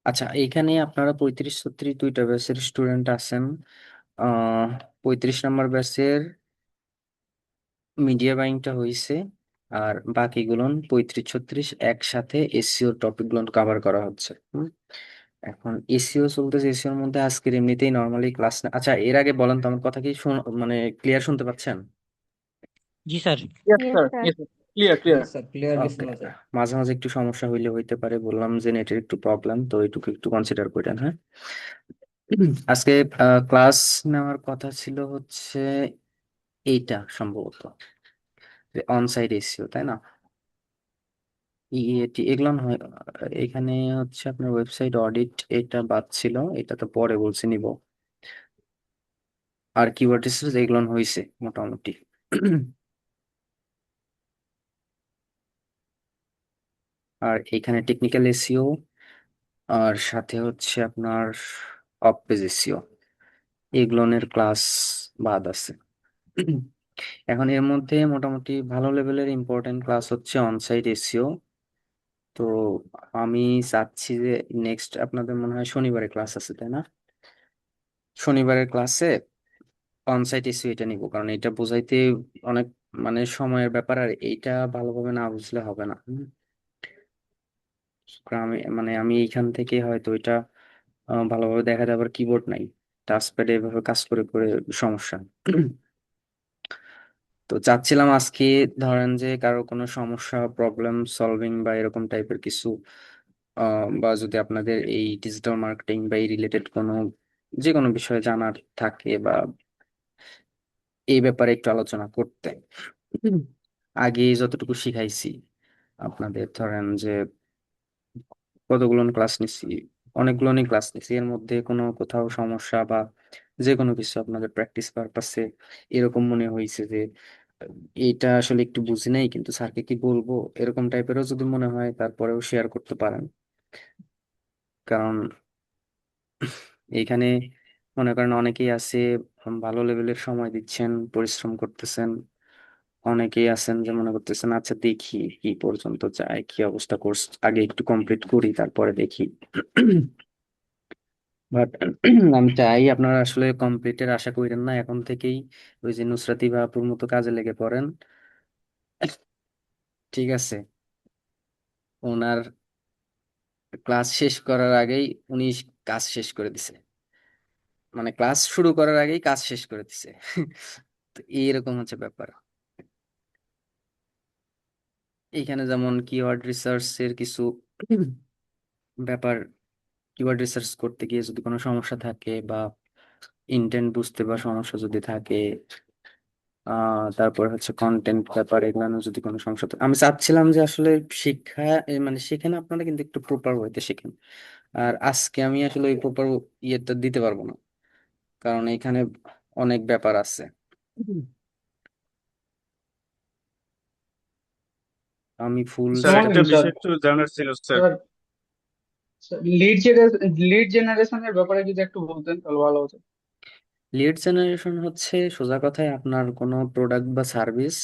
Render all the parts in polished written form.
আচ্ছা, এইখানে আপনারা 35-36 দুইটা ব্যাচের স্টুডেন্ট আছেন। আহ 35 নম্বর ব্যাচের মিডিয়া বাইংটা হয়েছে, আর বাকিগুলো 35-36 একসাথে এসিও টপিক গুলো কভার করা হচ্ছে। এখন এসিও চলতেছে, এসিওর মধ্যে আজকের এমনিতেই নর্মালি ক্লাস না। আচ্ছা, এর আগে বলেন তো আমার কথা কি মানে ক্লিয়ার শুনতে পাচ্ছেন? জি sir. Yes, Yes, sir. sir. Yes, sir. Clear, clear. Sir clearly okay, শোনা যায়। মাঝে মাঝে একটু সমস্যা হইলে হইতে পারে, বললাম যে নেটের একটু প্রবলেম, তো এটুকু একটু কনসিডার করেন, হ্যাঁ। আজকে ক্লাস নেওয়ার কথা ছিল হচ্ছে এইটা সম্ভবত অন সাইট এসিও, তাই না? ইএটি এগুলো হয়। এখানে হচ্ছে আপনার ওয়েবসাইট অডিট, এটা বাদ ছিল, এটা তো পরে বলছি নিব। আর কিওয়ার্ড রিসার্চ এগুলো হয়েছে মোটামুটি। আর এখানে টেকনিক্যাল এসিও, আর সাথে হচ্ছে আপনার অফ পেজ এসিও, এগুলোনের ক্লাস বাদ আছে। এখন এর মধ্যে মোটামুটি ভালো লেভেলের ইম্পর্টেন্ট ক্লাস হচ্ছে অনসাইট এসিও। তো আমি চাচ্ছি যে নেক্সট আপনাদের মনে হয় শনিবারে ক্লাস আছে, তাই না? শনিবারের ক্লাসে অনসাইট এসিও এটা নিব, কারণ এটা বোঝাইতে অনেক মানে সময়ের ব্যাপার, আর এইটা ভালোভাবে না বুঝলে হবে না। কারণ আমি এইখান থেকে হয়তো এটা ভালোভাবে দেখা যায়, আবার কিবোর্ড নাই, টাচপ্যাডে এভাবে কাজ করে করে সমস্যা। তো চাচ্ছিলাম আজকে ধরেন যে কারো কোনো সমস্যা, প্রবলেম সলভিং বা এরকম টাইপের কিছু, বা যদি আপনাদের এই ডিজিটাল মার্কেটিং বা এই রিলেটেড কোনো যে কোনো বিষয়ে জানার থাকে, বা এই ব্যাপারে একটু আলোচনা করতে। হুম। আগে যতটুকু শিখাইছি আপনাদের, ধরেন যে কতগুলো ক্লাস নিছি, অনেকগুলো ক্লাস নিছি, এর মধ্যে কোনো কোথাও সমস্যা বা যে কোনো কিছু আপনাদের প্র্যাকটিস পারপাসে এরকম মনে হয়েছে যে এটা আসলে একটু বুঝি নাই, কিন্তু স্যারকে কি বলবো, এরকম টাইপেরও যদি মনে হয় তারপরেও শেয়ার করতে পারেন। কারণ এইখানে মনে করেন অনেকেই আছে ভালো লেভেলের সময় দিচ্ছেন, পরিশ্রম করতেছেন। অনেকেই আছেন যে মনে করতেছেন আচ্ছা দেখি কি পর্যন্ত যায়, কি অবস্থা, কোর্স আগে একটু কমপ্লিট করি তারপরে দেখি। বাট আমি চাই আপনারা আসলে কমপ্লিটের আশা করেন না এখন থেকেই। ওই যে নুসরাতি বা আপুর মতো কাজে লেগে পড়েন, ঠিক আছে? ওনার ক্লাস শেষ করার আগেই উনি কাজ শেষ করে দিছে, মানে ক্লাস শুরু করার আগেই কাজ শেষ করে দিছে। তো এইরকম হচ্ছে ব্যাপার। এইখানে যেমন কিওয়ার্ড রিসার্চ এর কিছু ব্যাপার, কিওয়ার্ড রিসার্চ করতে গিয়ে যদি কোনো সমস্যা থাকে বা ইন্টেন্ট বুঝতে বা সমস্যা যদি থাকে, তারপর হচ্ছে কন্টেন্ট ব্যাপার, এগুলো যদি কোনো সমস্যা থাকে, আমি চাচ্ছিলাম যে আসলে শিক্ষা মানে সেখানে আপনারা কিন্তু একটু প্রপার ওয়েতে শেখেন। আর আজকে আমি আসলে ওই প্রপার ইয়েটা দিতে পারবো না, কারণ এখানে অনেক ব্যাপার আছে। হুম। আমি ফুল স্যার যেমন একটা স্যার বিষয় একটু জানার ছিল স্যার। স্যার লিড জেনারেশনের ব্যাপারে যদি একটু বলতেন তাহলে ভালো হতো। লিড জেনারেশন হচ্ছে সোজা কথায় আপনার কোনো প্রোডাক্ট বা সার্ভিস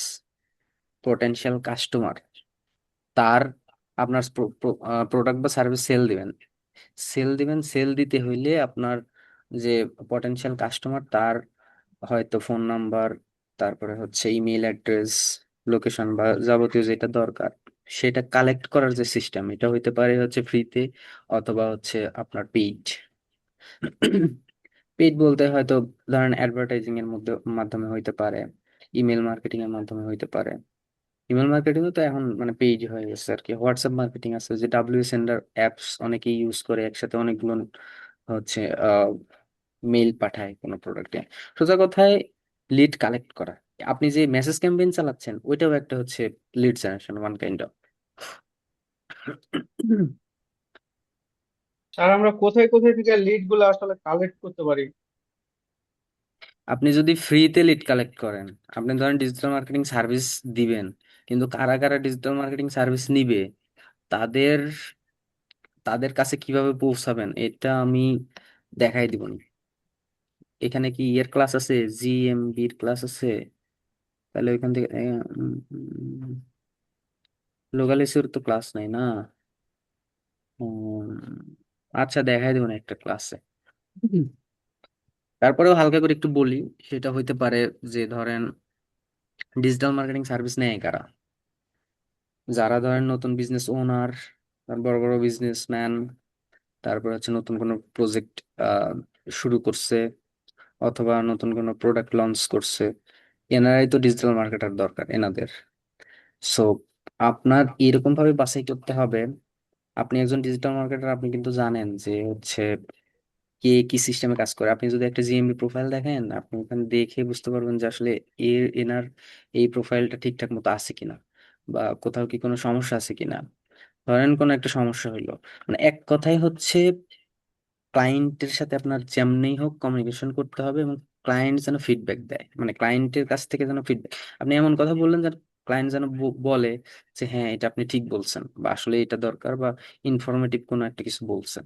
পটেনশিয়াল কাস্টমার তার, আপনার প্রোডাক্ট বা সার্ভিস সেল দিতে হইলে আপনার যে পটেনশিয়াল কাস্টমার তার হয়তো ফোন নাম্বার, তারপরে হচ্ছে ইমেল অ্যাড্রেস, লোকেশন বা যাবতীয় যেটা দরকার সেটা কালেক্ট করার যে সিস্টেম, এটা হইতে পারে হচ্ছে ফ্রিতে, অথবা হচ্ছে আপনার পেইড। পেইড বলতে হয়তো ধরেন অ্যাডভার্টাইজিং এর মধ্যে মাধ্যমে হইতে পারে, ইমেল মার্কেটিং এর মাধ্যমে হইতে পারে। ইমেল মার্কেটিং তো এখন মানে পেইড হয়ে গেছে আর কি। হোয়াটসঅ্যাপ মার্কেটিং আছে, যে ডাব্লিউ সেন্ডার অ্যাপস অনেকেই ইউজ করে, একসাথে অনেকগুলো হচ্ছে মেইল পাঠায় কোনো প্রোডাক্টে। সোজা কথায় লিড কালেক্ট করা। আপনি যে মেসেজ ক্যাম্পেইন চালাচ্ছেন ওইটাও একটা হচ্ছে lead generation, one kind of. Sir আমরা কোথায় কোথায় থেকে লিড গুলো আসলে কালেক্ট করতে পারি? আপনি যদি ফ্রিতে লিড কালেক্ট করেন, আপনি ধরেন ডিজিটাল মার্কেটিং সার্ভিস দিবেন, কিন্তু কারা কারা ডিজিটাল মার্কেটিং সার্ভিস নিবে, তাদের তাদের কাছে কিভাবে পৌঁছাবেন এটা আমি দেখাই দিব না। এখানে কি এর ক্লাস আছে, জিএমবির ক্লাস আছে? তাহলে ওইখান থেকে লোকাল এসির তো ক্লাস নাই না। উম, আচ্ছা, দেখাই দেবো না একটা ক্লাসে। তারপরেও হালকা করে একটু বলি। সেটা হইতে পারে যে ধরেন ডিজিটাল মার্কেটিং সার্ভিস নেয় কারা, যারা ধরেন নতুন বিজনেস ওনার, বড় বড় বিজনেসম্যান, তারপর হচ্ছে নতুন কোনো প্রজেক্ট শুরু করছে, অথবা নতুন কোনো প্রোডাক্ট লঞ্চ করছে। এনারাই তো ডিজিটাল মার্কেটার দরকার এনাদের। সো আপনার এরকম ভাবে বাছাই করতে হবে। আপনি একজন ডিজিটাল মার্কেটার, আপনি কিন্তু জানেন যে হচ্ছে কে কি সিস্টেমে কাজ করে। আপনি যদি একটা জিএমবি প্রোফাইল দেখেন, আপনি ওখানে দেখে বুঝতে পারবেন যে আসলে এনার এই প্রোফাইলটা ঠিকঠাক মতো আছে কিনা, বা কোথাও কি কোনো সমস্যা আছে কিনা। ধরেন কোনো একটা সমস্যা হইলো, মানে এক কথাই হচ্ছে ক্লায়েন্টের সাথে আপনার যেমনি হোক কমিউনিকেশন করতে হবে, এবং ক্লায়েন্ট যেন ফিডব্যাক দেয়, মানে ক্লায়েন্টের কাছ থেকে যেন ফিডব্যাক, আপনি এমন কথা বললেন যেন ক্লায়েন্ট যেন বলে যে হ্যাঁ এটা আপনি ঠিক বলছেন, বা আসলে এটা দরকার, বা ইনফরমেটিভ কোনো একটা কিছু বলছেন।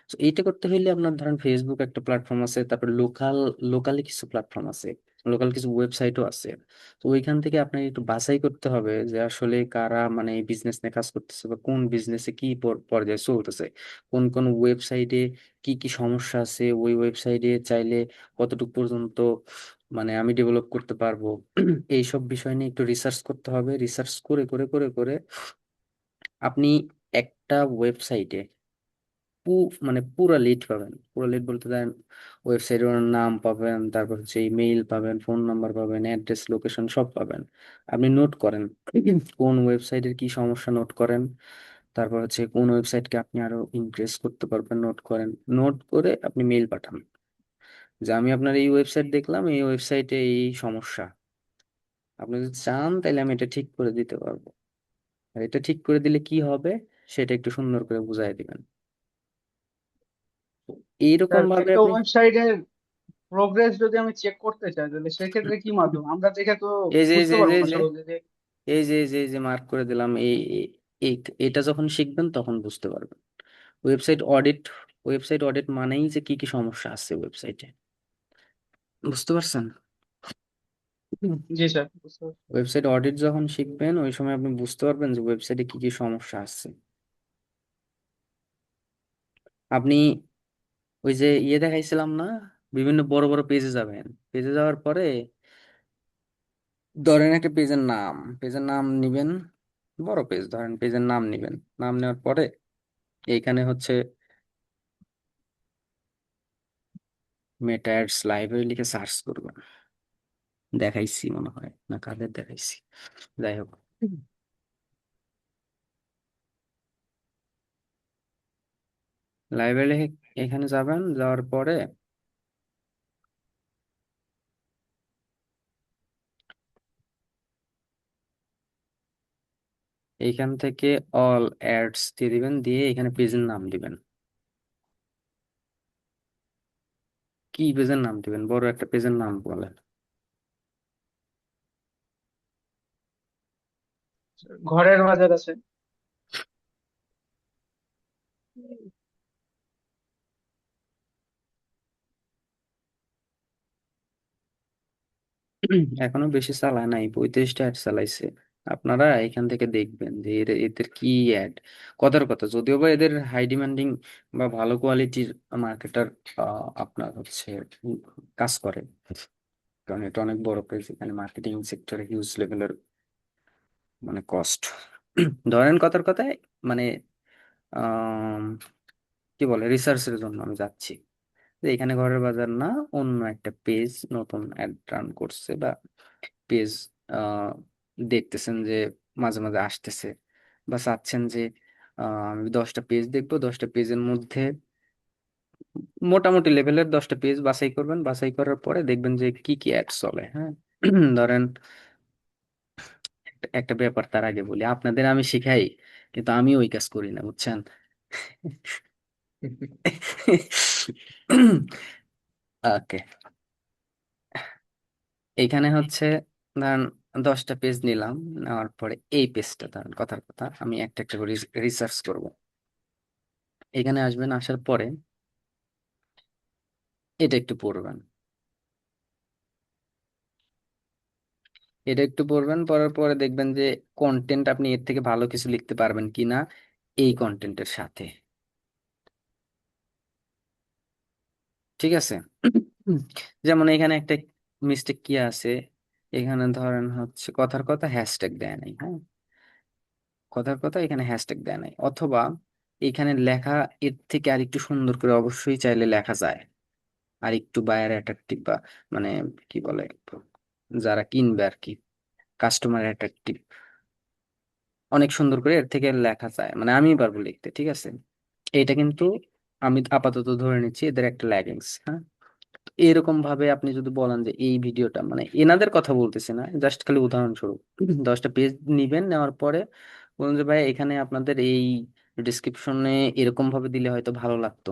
তো এইটা করতে হইলে আপনার ধরেন ফেসবুক একটা প্ল্যাটফর্ম আছে, তারপর লোকালি কিছু প্ল্যাটফর্ম আছে, লোকাল কিছু ওয়েবসাইটও আছে। তো ওইখান থেকে আপনাকে একটু বাছাই করতে হবে যে আসলে কারা মানে এই বিজনেস নিয়ে কাজ করতেছে, বা কোন বিজনেসে কি পর্যায়ে চলতেছে, কোন কোন ওয়েবসাইটে কি কি সমস্যা আছে, ওই ওয়েবসাইটে চাইলে কতটুকু পর্যন্ত মানে আমি ডেভেলপ করতে পারবো। এইসব বিষয় নিয়ে একটু রিসার্চ করতে হবে। রিসার্চ করে করে করে করে আপনি একটা ওয়েবসাইটে মানে পুরো লিড পাবেন। পুরো লিড বলতে দেন ওয়েবসাইটের নাম পাবেন, তারপর হচ্ছে ইমেইল পাবেন, ফোন নাম্বার পাবেন, অ্যাড্রেস, লোকেশন সব পাবেন। আপনি নোট করেন কোন ওয়েবসাইটের কি সমস্যা, নোট করেন। তারপর হচ্ছে কোন ওয়েবসাইটকে আপনি আরো ইনক্রিজ করতে পারবেন, নোট করেন। নোট করে আপনি মেইল পাঠান যে আমি আপনার এই ওয়েবসাইট দেখলাম, এই ওয়েবসাইটে এই সমস্যা, আপনি যদি চান তাহলে আমি এটা ঠিক করে দিতে পারবো। আর এটা ঠিক করে দিলে কি হবে সেটা একটু সুন্দর করে বুঝাই দিবেন। এইরকম স্যার, ভাবে একটা আপনি ওয়েবসাইটের প্রোগ্রেস যদি আমি চেক করতে চাই তাহলে সেক্ষেত্রে কি মাধ্যম? আমরা দেখে তো এই যে এই বুঝতে যে এই পারবো যে না এই যে সহজে যে। এই যে মার্ক করে দিলাম, এটা যখন শিখবেন তখন বুঝতে পারবেন। ওয়েবসাইট অডিট, ওয়েবসাইট অডিট মানেই যে কি কি সমস্যা আছে ওয়েবসাইটে, বুঝতে পারছেন? জি স্যার, বুঝতে পারছি। ওয়েবসাইট অডিট যখন শিখবেন ওই সময় আপনি বুঝতে পারবেন যে ওয়েবসাইটে কি কি সমস্যা আছে। আপনি ওই যে দেখাইছিলাম না, বিভিন্ন বড় বড় পেজে যাবেন, পেজে যাওয়ার পরে ধরেন একটা পেজের নাম নিবেন, বড় পেজ ধরেন, পেজের নাম নিবেন। নাম নেওয়ার পরে এইখানে হচ্ছে মেটা অ্যাডস লাইব্রেরি লিখে সার্চ করবেন। দেখাইছি মনে হয়, না কাদের দেখাইছি, যাই হোক। লাইব্রেরি এখানে যাবেন, যাওয়ার পরে এইখান থেকে অল অ্যাডস দিয়ে দিবেন, দিয়ে এখানে পেজের নাম দিবেন। কি পেজের নাম দিবেন? বড় একটা পেজের নাম বলেন। ঘরের বাজার আছে। এখনো বেশি চালায় নাই, 35টা অ্যাড চালাইছে। আপনারা এখান থেকে দেখবেন যে এদের কি অ্যাড, কথার কথা, যদিও বা এদের হাই ডিমান্ডিং বা ভালো কোয়ালিটির মার্কেটার আপনার হচ্ছে উম, কাজ করে, কারণ এটা অনেক বড় পেজ, এখানে মার্কেটিং সেক্টরে হিউজ লেভেলের মানে কস্ট। ধরেন কথার কথায় মানে আম, কি বলে, রিসার্চের জন্য আমি যাচ্ছি যে এখানে ঘরের বাজার না, অন্য একটা পেজ নতুন অ্যাড রান করছে, বা পেজ দেখতেছেন যে মাঝে মাঝে আসতেছে, বা চাচ্ছেন যে আমি 10টা পেজ দেখবো, 10টা পেজের মধ্যে মোটামুটি লেভেলের 10টা পেজ বাছাই করবেন। বাছাই করার পরে দেখবেন যে কি কি অ্যাড চলে। হ্যাঁ, ধরেন একটা ব্যাপার তার আগে বলি, আপনাদের আমি শিখাই কিন্তু আমি ওই কাজ করি না, বুঝছেন? ওকে, এইখানে হচ্ছে ধরেন 10টা পেজ নিলাম, নেওয়ার পরে এই পেজটা ধরেন কথার কথা আমি একটা একটা করে রিসার্চ করব। এখানে আসবেন, আসার পরে এটা একটু পড়বেন। এটা একটু পড়বেন, পড়ার পরে দেখবেন যে কন্টেন্ট আপনি এর থেকে ভালো কিছু লিখতে পারবেন কিনা এই কন্টেন্টের সাথে। ঠিক আছে? হুম। যেমন এখানে একটা মিস্টেক কি আছে, এখানে ধরেন হচ্ছে কথার কথা হ্যাশট্যাগ দেয় নাই। হ্যাঁ, কথার কথা এখানে হ্যাশট্যাগ দেয় নাই, অথবা এখানে লেখা এর থেকে আর একটু সুন্দর করে অবশ্যই চাইলে লেখা যায়, আর একটু বায়ার অ্যাট্রাকটিভ বা মানে কি বলে, যারা কিনবে আর কি, কাস্টমার অ্যাট্রাকটিভ অনেক সুন্দর করে এর থেকে লেখা যায়, মানে আমি পারবো লিখতে। ঠিক আছে? এটা কিন্তু আমি আপাতত ধরে নিচ্ছি এদের একটা ল্যাগিংস। হ্যাঁ, এরকম ভাবে আপনি যদি বলেন যে এই ভিডিওটা, মানে এনাদের কথা বলতেছি না, জাস্ট খালি উদাহরণস্বরূপ 10টা পেজ নিবেন, নেওয়ার পরে বলুন যে ভাই এখানে আপনাদের এই ডিসক্রিপশনে এরকম ভাবে দিলে হয়তো ভালো লাগতো।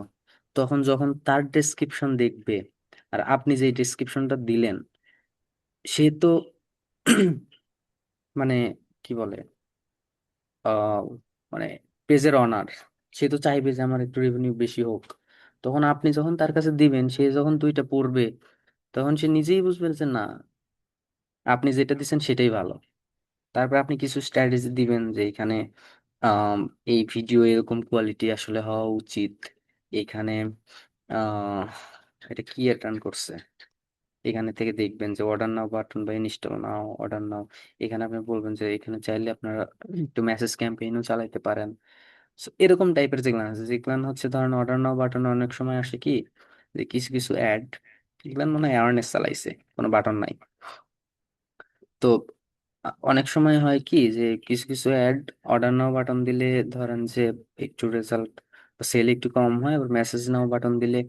তখন যখন তার ডেসক্রিপশন দেখবে, আর আপনি যে ডেসক্রিপশনটা দিলেন, সে তো মানে কি বলে, আহ মানে পেজের অনার, সে তো চাইবে যে আমার একটু রেভিনিউ বেশি হোক। তখন আপনি যখন তার কাছে দিবেন, সে যখন দুইটা পড়বে, তখন সে নিজেই বুঝবে যে না, আপনি যেটা দিচ্ছেন সেটাই ভালো। তারপর আপনি কিছু স্ট্র্যাটেজি দিবেন যে এখানে আম, এই ভিডিও এরকম কোয়ালিটি আসলে হওয়া উচিত। এখানে আহ এটা কি রিটার্ন করছে, এখানে থেকে দেখবেন যে অর্ডার নাও বাটন বা ইনস্টল নাও, অর্ডার নাও। এখানে আপনি বলবেন যে এখানে চাইলে আপনারা একটু মেসেজ ক্যাম্পেইনও চালাইতে পারেন। So, এরকম টাইপের যেগুলো আছে, যেগুলো হচ্ছে ধরেন অর্ডার নাও বাটনে অনেক সময় আসে কি, যে কিছু কিছু অ্যাড, এগুলো মনে হয় অ্যাওয়ারনেস চালাইছে, কোনো বাটন নাই। তো অনেক সময় হয় কি যে কিছু কিছু অ্যাড অর্ডার নাও বাটন দিলে ধরেন যে একটু রেজাল্ট, সেল একটু কম হয়, আবার মেসেজ নাও বাটন দিলে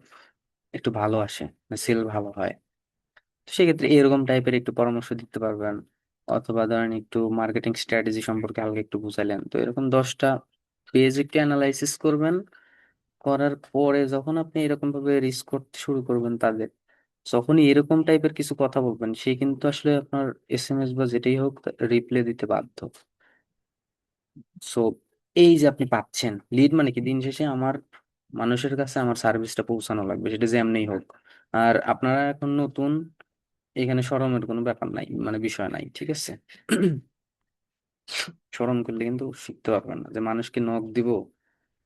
একটু ভালো আসে, সেল ভালো হয়। তো সেক্ষেত্রে এরকম টাইপের একটু পরামর্শ দিতে পারবেন। অথবা ধরেন একটু মার্কেটিং স্ট্র্যাটেজি সম্পর্কে হালকা একটু বুঝাইলেন, তো এরকম 10টা পেজ একটু অ্যানালাইসিস করবেন। করার পরে যখন আপনি এরকম ভাবে রিস্ক করতে শুরু করবেন তাদের, যখনই এরকম টাইপের কিছু কথা বলবেন, সে কিন্তু আসলে আপনার এসএমএস বা যেটাই হোক রিপ্লাই দিতে বাধ্য। সো এই যে আপনি পাচ্ছেন লিড, মানে কি দিন শেষে আমার মানুষের কাছে আমার সার্ভিসটা পৌঁছানো লাগবে, সেটা যেমনিই হোক। আর আপনারা এখন নতুন, এখানে শরমের কোনো ব্যাপার নাই, মানে বিষয় নাই। ঠিক আছে? শরম করলে কিন্তু শিখতে পারবেন না, যে মানুষকে নক দিব,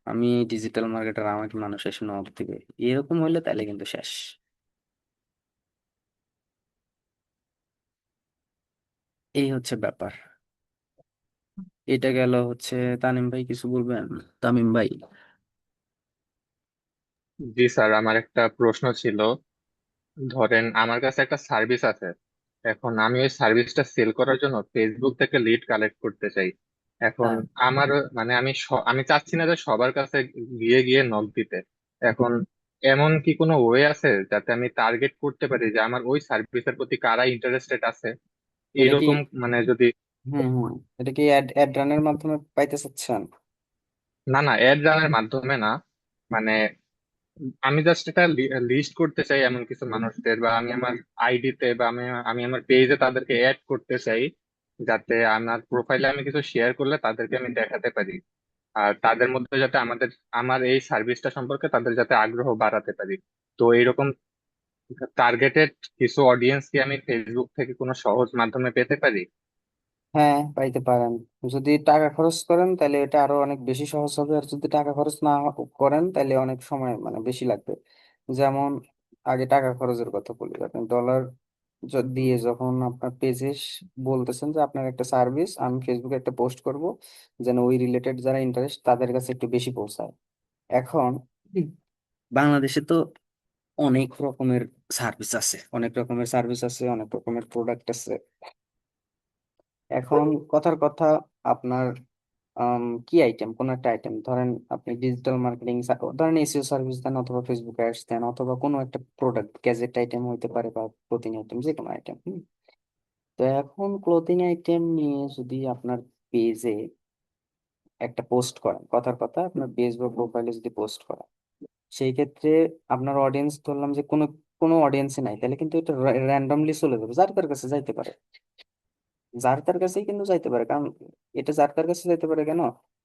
আমি ডিজিটাল মার্কেটার, আমাকে মানুষ এসে নক দিবে, এরকম হইলে তাহলে কিন্তু শেষ। এই হচ্ছে ব্যাপার। এটা গেল হচ্ছে। তানিম ভাই কিছু বলবেন? তামিম ভাই। জি স্যার, আমার একটা প্রশ্ন ছিল। ধরেন আমার কাছে একটা সার্ভিস আছে, এখন আমি ওই সার্ভিসটা সেল করার জন্য ফেসবুক থেকে লিড কালেক্ট করতে চাই। এখন হ্যাঁ, আমার মানে আমি চাচ্ছি না যে সবার কাছে গিয়ে গিয়ে নক দিতে। এখন এমন কি কোনো ওয়ে আছে যাতে আমি টার্গেট করতে পারি যে আমার ওই সার্ভিসের প্রতি কারা ইন্টারেস্টেড আছে, এটা কি, এইরকম মানে যদি। হুম, এটা কি অ্যাড অ্যাড রানের মাধ্যমে পাইতে চাচ্ছেন? না না, অ্যাড রানের মাধ্যমে না, মানে আমি জাস্ট এটা লিস্ট করতে চাই এমন কিছু মানুষদের, বা আমি আমার আইডিতে বা আমি আমি আমার পেজে তাদেরকে অ্যাড করতে চাই, যাতে আমার প্রোফাইলে আমি কিছু শেয়ার করলে তাদেরকে আমি দেখাতে পারি, আর তাদের মধ্যে যাতে আমার এই সার্ভিসটা সম্পর্কে তাদের যাতে আগ্রহ বাড়াতে পারি। তো এইরকম টার্গেটেড কিছু অডিয়েন্স কি আমি ফেসবুক থেকে কোনো সহজ মাধ্যমে পেতে পারি? হ্যাঁ, পাইতে পারেন। যদি টাকা খরচ করেন তাহলে এটা আরো অনেক বেশি সহজ হবে, আর যদি টাকা খরচ না করেন তাহলে অনেক সময় মানে বেশি লাগবে। যেমন আগে টাকা খরচের কথা বলি, আপনি ডলার দিয়ে যখন আপনার পেজে বলতেছেন যে আপনার একটা সার্ভিস আমি ফেসবুকে একটা পোস্ট করব, যেন ওই রিলেটেড যারা ইন্টারেস্ট তাদের কাছে একটু বেশি পৌঁছায়। এখন বাংলাদেশে তো অনেক রকমের সার্ভিস আছে, অনেক রকমের সার্ভিস আছে, অনেক রকমের প্রোডাক্ট আছে। এখন কথার কথা, আপনার কি আইটেম, কোন একটা আইটেম ধরেন, আপনি ডিজিটাল মার্কেটিং, ধরেন এসইও সার্ভিস দেন, অথবা ফেসবুক অ্যাডস দেন, অথবা কোনো একটা প্রোডাক্ট গ্যাজেট আইটেম হইতে পারে, বা ক্লোথিং আইটেম, যে কোনো আইটেম। তো এখন ক্লোথিং আইটেম নিয়ে যদি আপনার পেজে একটা পোস্ট করেন, কথার কথা আপনার পেজ বা প্রোফাইলে যদি পোস্ট করেন, সেই ক্ষেত্রে আপনার অডিয়েন্স ধরলাম যে কোনো কোনো অডিয়েন্সে নাই, তাহলে কিন্তু এটা র্যান্ডমলি চলে যাবে, যার তার কাছে যাইতে পারে, যার তার কাছেই কিন্তু যাইতে পারে। কারণ এটা যার তার কাছে যাইতে পারে কেন,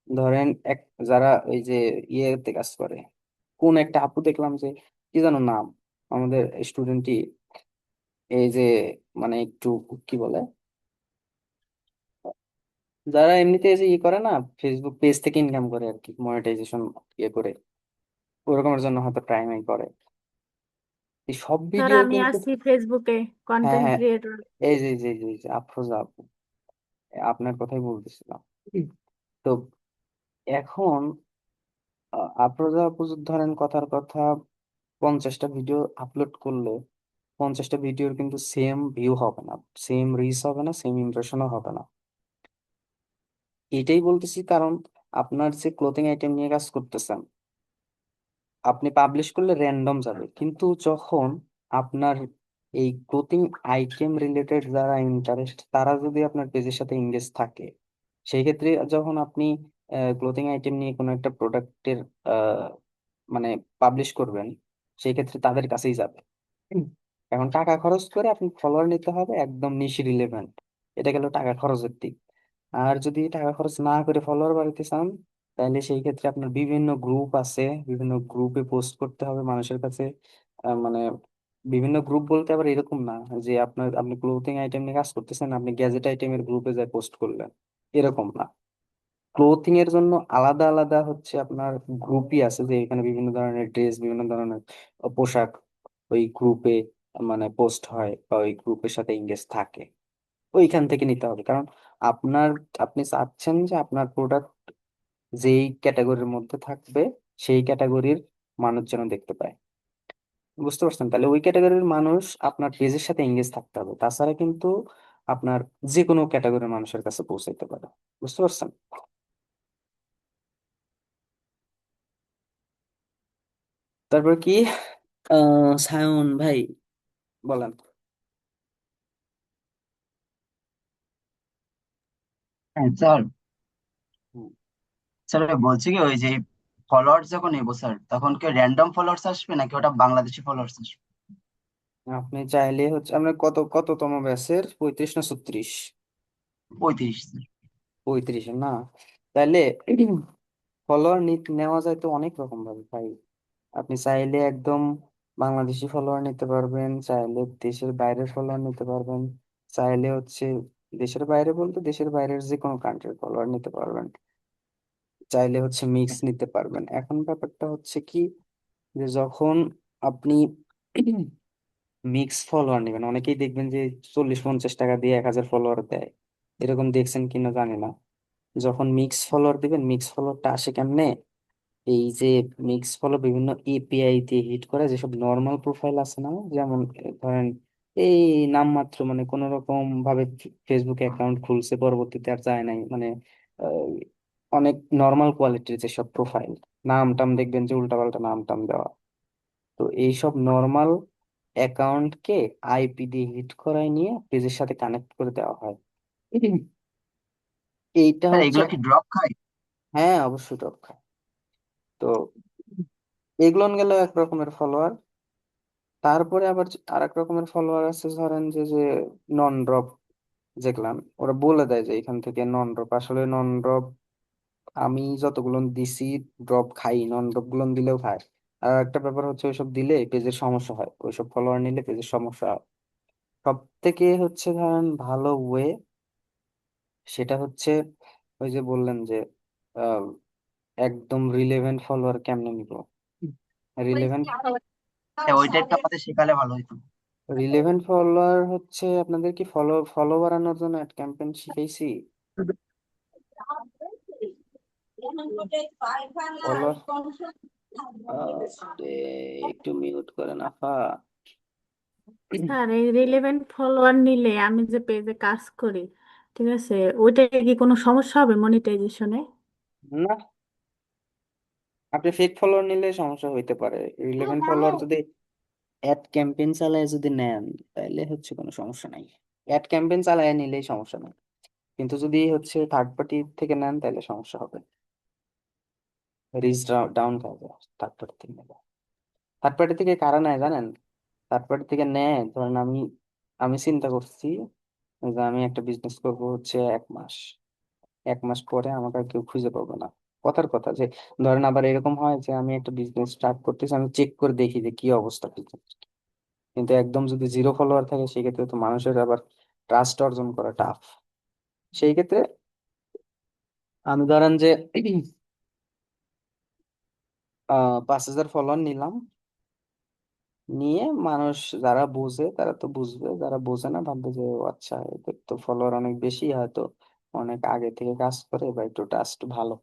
ধরেন এক, যারা ওই যে ইয়েতে কাজ করে, কোন একটা আপু দেখলাম যে, কি যেন নাম, আমাদের স্টুডেন্টই, এই যে মানে একটু কি বলে, যারা এমনিতে এই যে ই করে না, ফেসবুক পেজ থেকে ইনকাম করে আর কি, মনিটাইজেশন ইয়ে করে, ওরকমের জন্য হয়তো প্রাইমাই করে। এই সব স্যার ভিডিও আমি কিন্তু, আছি ফেসবুকে হ্যাঁ কন্টেন্ট হ্যাঁ, ক্রিয়েটর। এই যে আফরোজা আপু, আপনার কথাই বলতেছিলাম। তো এখন আফরোজা আপু যদি ধরেন কথার কথা 50টা ভিডিও আপলোড করলে, 50টা ভিডিওর কিন্তু সেম ভিউ হবে না, সেম রিচ হবে না, সেম ইমপ্রেশনও হবে না। এটাই বলতেছি, কারণ আপনার যে ক্লোথিং আইটেম নিয়ে কাজ করতেছেন, আপনি পাবলিশ করলে র্যান্ডম যাবে, কিন্তু যখন আপনার এই ক্লোথিং আইটেম রিলেটেড যারা ইন্টারেস্ট, তারা যদি আপনার পেজের সাথে এঙ্গেজ থাকে, সেই ক্ষেত্রে যখন আপনি ক্লোথিং আইটেম নিয়ে কোনো একটা প্রোডাক্টের মানে পাবলিশ করবেন, সেই ক্ষেত্রে তাদের কাছেই যাবে। হুম। এখন টাকা খরচ করে আপনি ফলোয়ার নিতে হবে একদম নিশ রিলেভেন্ট, এটা গেল টাকা খরচের দিক। আর যদি টাকা খরচ না করে ফলোয়ার বাড়াতে চান, তাহলে সেই ক্ষেত্রে আপনার বিভিন্ন গ্রুপ আছে, বিভিন্ন গ্রুপে পোস্ট করতে হবে মানুষের কাছে। মানে বিভিন্ন গ্রুপ বলতে আবার এরকম না যে আপনি ক্লোথিং আইটেম নিয়ে কাজ করতেছেন, আপনি গ্যাজেট আইটেমের গ্রুপে যায় পোস্ট করলেন, এরকম না। ক্লোথিং এর জন্য আলাদা আলাদা হচ্ছে আপনার গ্রুপই আছে, যে এখানে বিভিন্ন ধরনের ড্রেস, বিভিন্ন ধরনের পোশাক ওই গ্রুপে মানে পোস্ট হয় বা ওই গ্রুপের সাথে এঙ্গেজ থাকে, ওইখান থেকে নিতে হবে। কারণ আপনার, আপনি চাচ্ছেন যে আপনার প্রোডাক্ট যেই ক্যাটাগরির মধ্যে থাকবে, সেই ক্যাটাগরির মানুষ যেন দেখতে পায়। বুঝতে পারছেন? তাহলে ওই ক্যাটাগরির মানুষ আপনার পেজের সাথে এঙ্গেজ থাকতে হবে, তাছাড়া কিন্তু আপনার যে কোনো ক্যাটাগরির মানুষের কাছে পৌঁছাইতে পারে। বুঝতে পারছেন? তারপর কি, সায়ন ভাই বলেন। হ্যাঁ স্যার। হুম। স্যার বলছি কি, ওই যে ফলোয়ার্স যখন নেবো স্যার, তখন কি র্যান্ডম ফলোয়ার্স আসবে নাকি ওটা বাংলাদেশি ফলোয়ার্স আসবে? আপনি চাইলে হচ্ছে আপনার কততম ব্যাচের, 35 না 36? 35 স্যার। 35 না? তাহলে ফলোয়ার নেওয়া যায় তো অনেক রকম ভাবে ভাই। আপনি চাইলে একদম বাংলাদেশি ফলোয়ার নিতে পারবেন, চাইলে দেশের বাইরের ফলোয়ার নিতে পারবেন, চাইলে হচ্ছে দেশের বাইরে বলতে দেশের বাইরের যে কোনো কান্ট্রির ফলোয়ার নিতে পারবেন, চাইলে হচ্ছে মিক্স নিতে পারবেন। এখন ব্যাপারটা হচ্ছে কি, যে যখন আপনি মিক্স ফলোয়ার নেবেন, অনেকেই দেখবেন যে 40-50 টাকা দিয়ে 1000 ফলোয়ার দেয়, এরকম দেখছেন কিনা জানি না। যখন মিক্স ফলোয়ার দিবেন, মিক্স ফলোয়ারটা আসে কেমনে, এই যে মিক্স ফলো বিভিন্ন এপিআই দিয়ে হিট করা যেসব নর্মাল প্রোফাইল আছে না, যেমন ধরেন এই নামমাত্র মানে কোন রকম ভাবে ফেসবুক অ্যাকাউন্ট খুলছে, পরবর্তীতে আর যায় নাই, মানে আহ, অনেক নর্মাল কোয়ালিটির যেসব প্রোফাইল, নাম টাম দেখবেন যে উল্টাপাল্টা নাম টাম দেওয়া, তো এইসব নর্মাল অ্যাকাউন্টকে আইপি দিয়ে হিট করায় নিয়ে পেজের সাথে কানেক্ট করে দেওয়া হয়। এইটা স্যার হচ্ছে, এগুলো কি ড্রপ খায়? হ্যাঁ অবশ্যই দরকার। তো এগুলো গেল এক রকমের ফলোয়ার। তারপরে আবার আর এক রকমের ফলোয়ার আছে, ধরেন যে নন ড্রপ যেগুলান, ওরা বলে দেয় যে এখান থেকে নন ড্রপ, আসলে নন ড্রপ আমি যতগুলো দিছি ড্রপ খাই, নন ড্রপ গুলো দিলেও খায়। আর একটা ব্যাপার হচ্ছে ওইসব দিলে পেজের সমস্যা হয়, ওইসব ফলোয়ার নিলে পেজের সমস্যা হয়। সব থেকে হচ্ছে ধরেন ভালো ওয়ে, সেটা হচ্ছে ওই যে বললেন যে আহ, একদম রিলেভেন্ট ফলোয়ার কেমনে নিব। রিলেভেন্ট হ্যাঁ, ওইটা একটু আমাদের শেখালে ভালো হতো। রিলেভেন্ট ফলোয়ার হচ্ছে আপনাদের কি ফলো ফলো বাড়ানোর জন্য অ্যাড ক্যাম্পেইন শিখাইছি। ফলো একটু মিউট করেন আফা। স্যার এই রিলেভেন্ট ফলোয়ার নিলে আমি যে পেজে কাজ করি, ঠিক আছে, ওইটা কি কোনো সমস্যা হবে মনিটাইজেশনে? না, আপনি ফেক ফলোয়ার নিলে সমস্যা হইতে পারে। রিলেভেন্ট ফলোয়ার যদি অ্যাড ক্যাম্পেইন চালায় যদি নেন, তাহলে হচ্ছে কোনো সমস্যা নাই। অ্যাড ক্যাম্পেইন চালায় নিলেই সমস্যা নাই, কিন্তু যদি হচ্ছে থার্ড পার্টি থেকে নেন তাহলে সমস্যা হবে, রিচ ডাউন থাকবে থার্ড পার্টি থেকে নিলে। থার্ড পার্টি থেকে কারা নেয় জানেন? থার্ড পার্টি থেকে নেয়, ধরেন আমি আমি চিন্তা করছি যে আমি একটা বিজনেস করবো হচ্ছে 1 মাস, 1 মাস পরে আমাকে আর কেউ খুঁজে পাবে না। কথার কথা যে, ধরেন আবার এরকম হয় যে আমি একটা বিজনেস স্টার্ট করতেছি, আমি চেক করে দেখি যে কি অবস্থা business, কিন্তু একদম যদি জিরো ফলোয়ার থাকে সেক্ষেত্রে তো মানুষের আবার ট্রাস্ট অর্জন করা টাফ। সেই ক্ষেত্রে আমি ধরেন যে 5,000 ফলোয়ার নিলাম, নিয়ে মানুষ যারা বুঝে তারা তো বুঝবে, যারা বোঝে না ভাববে যে ও আচ্ছা এদের তো ফলোয়ার অনেক বেশি, হয়তো অনেক আগে থেকে কাজ করে বা একটু ট্রাস্ট ভালো,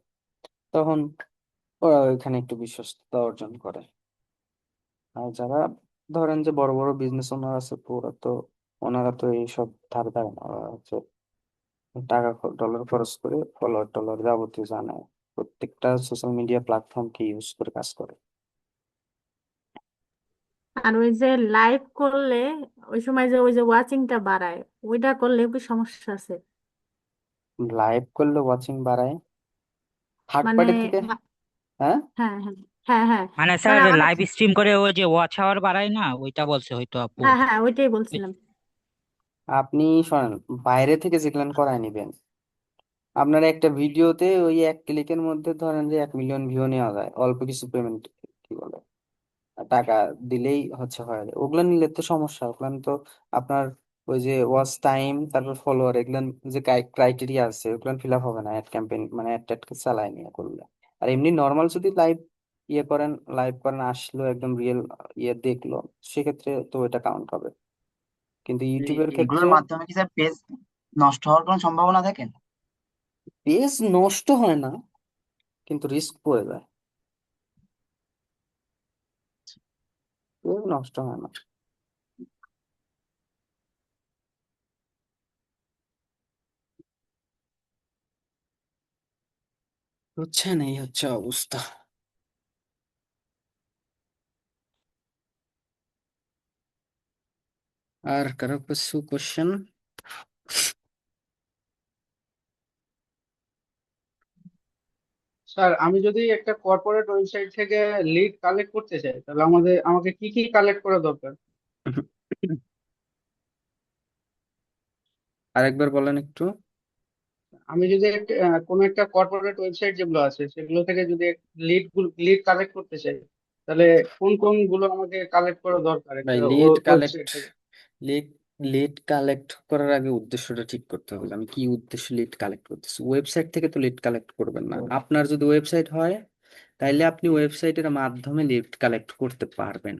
তখন ওরা ওইখানে একটু বিশ্বস্ততা অর্জন করে। আর যারা ধরেন যে বড় বড় বিজনেস ওনার আছে তো ওনারা তো এইসব ধার ধারে না, ওরা হচ্ছে টাকা ডলার খরচ করে ফলোয়ার টলার যাবতীয় জানায়, প্রত্যেকটা সোশ্যাল মিডিয়া প্ল্যাটফর্মকে ইউজ করে কাজ করে। আর ওই যে লাইভ করলে ওই সময় যে ওই যে ওয়াচিংটা বাড়ায়, ওইটা করলে কি সমস্যা আছে? লাইভ করলে ওয়াচিং বাড়ায় থার্ড মানে পার্টি থেকে? হ্যাঁ, হ্যাঁ হ্যাঁ হ্যাঁ হ্যাঁ, মানে মানে স্যার আমাদের, লাইভ স্ট্রিম করে ওই যে ওয়াচ আওয়ার বাড়ায় না, ওইটা বলছে হয়তো আপু। হ্যাঁ হ্যাঁ ওইটাই ওই- বলছিলাম। আপনি শোনেন, বাইরে থেকে যেগুলো করায় নিবেন, আপনার একটা ভিডিওতে ওই এক ক্লিকের মধ্যে ধরেন যে 1 মিলিয়ন ভিউ নেওয়া যায়, অল্প কিছু পেমেন্ট, কি বলে, টাকা দিলেই হচ্ছে হয়ে যায়। ওগুলো নিলে তো সমস্যা, ওগুলো তো আপনার ওই যে ওয়াচ টাইম, তারপর ফলোয়ার, এগুলো যে ক্রাইটেরিয়া আছে ওগুলো ফিল আপ হবে না অ্যাড ক্যাম্পেইন মানে অ্যাড ট্যাড চালায় নিয়ে করলে। আর এমনি নর্মাল যদি লাইভ করেন, লাইভ করেন, আসলো একদম রিয়েল দেখলো, সেক্ষেত্রে তো এটা কাউন্ট হবে। কিন্তু ইউটিউবের এগুলোর ক্ষেত্রে মাধ্যমে কি স্যার পেজ নষ্ট হওয়ার কোনো সম্ভাবনা থাকে? পেজ নষ্ট হয় না, কিন্তু রিস্ক পড়ে যায়, পেজ নষ্ট হয় না। বুঝছেন, এই হচ্ছে অবস্থা। আর কারো কিছু কোশ্চেন? স্যার আমি যদি একটা কর্পোরেট ওয়েবসাইট থেকে লিড কালেক্ট করতে চাই তাহলে আমাকে কি কি কালেক্ট করা দরকার? আরেকবার বলেন একটু। আমি যদি কোনো একটা কর্পোরেট ওয়েবসাইট যেগুলো আছে সেগুলো থেকে যদি লিড কালেক্ট করতে চাই তাহলে কোন কোন গুলো আমাকে কালেক্ট করা দরকার ভাই, একটা লিড ওয়েবসাইট কালেক্ট থেকে? লিড লিড কালেক্ট করার আগে উদ্দেশ্যটা ঠিক করতে হবে যে আমি কি উদ্দেশ্যে লিড কালেক্ট করতেছি। ওয়েবসাইট থেকে তো লিড কালেক্ট করবেন না। আপনার যদি ওয়েবসাইট হয় তাইলে আপনি ওয়েবসাইটের মাধ্যমে লিড কালেক্ট করতে পারবেন।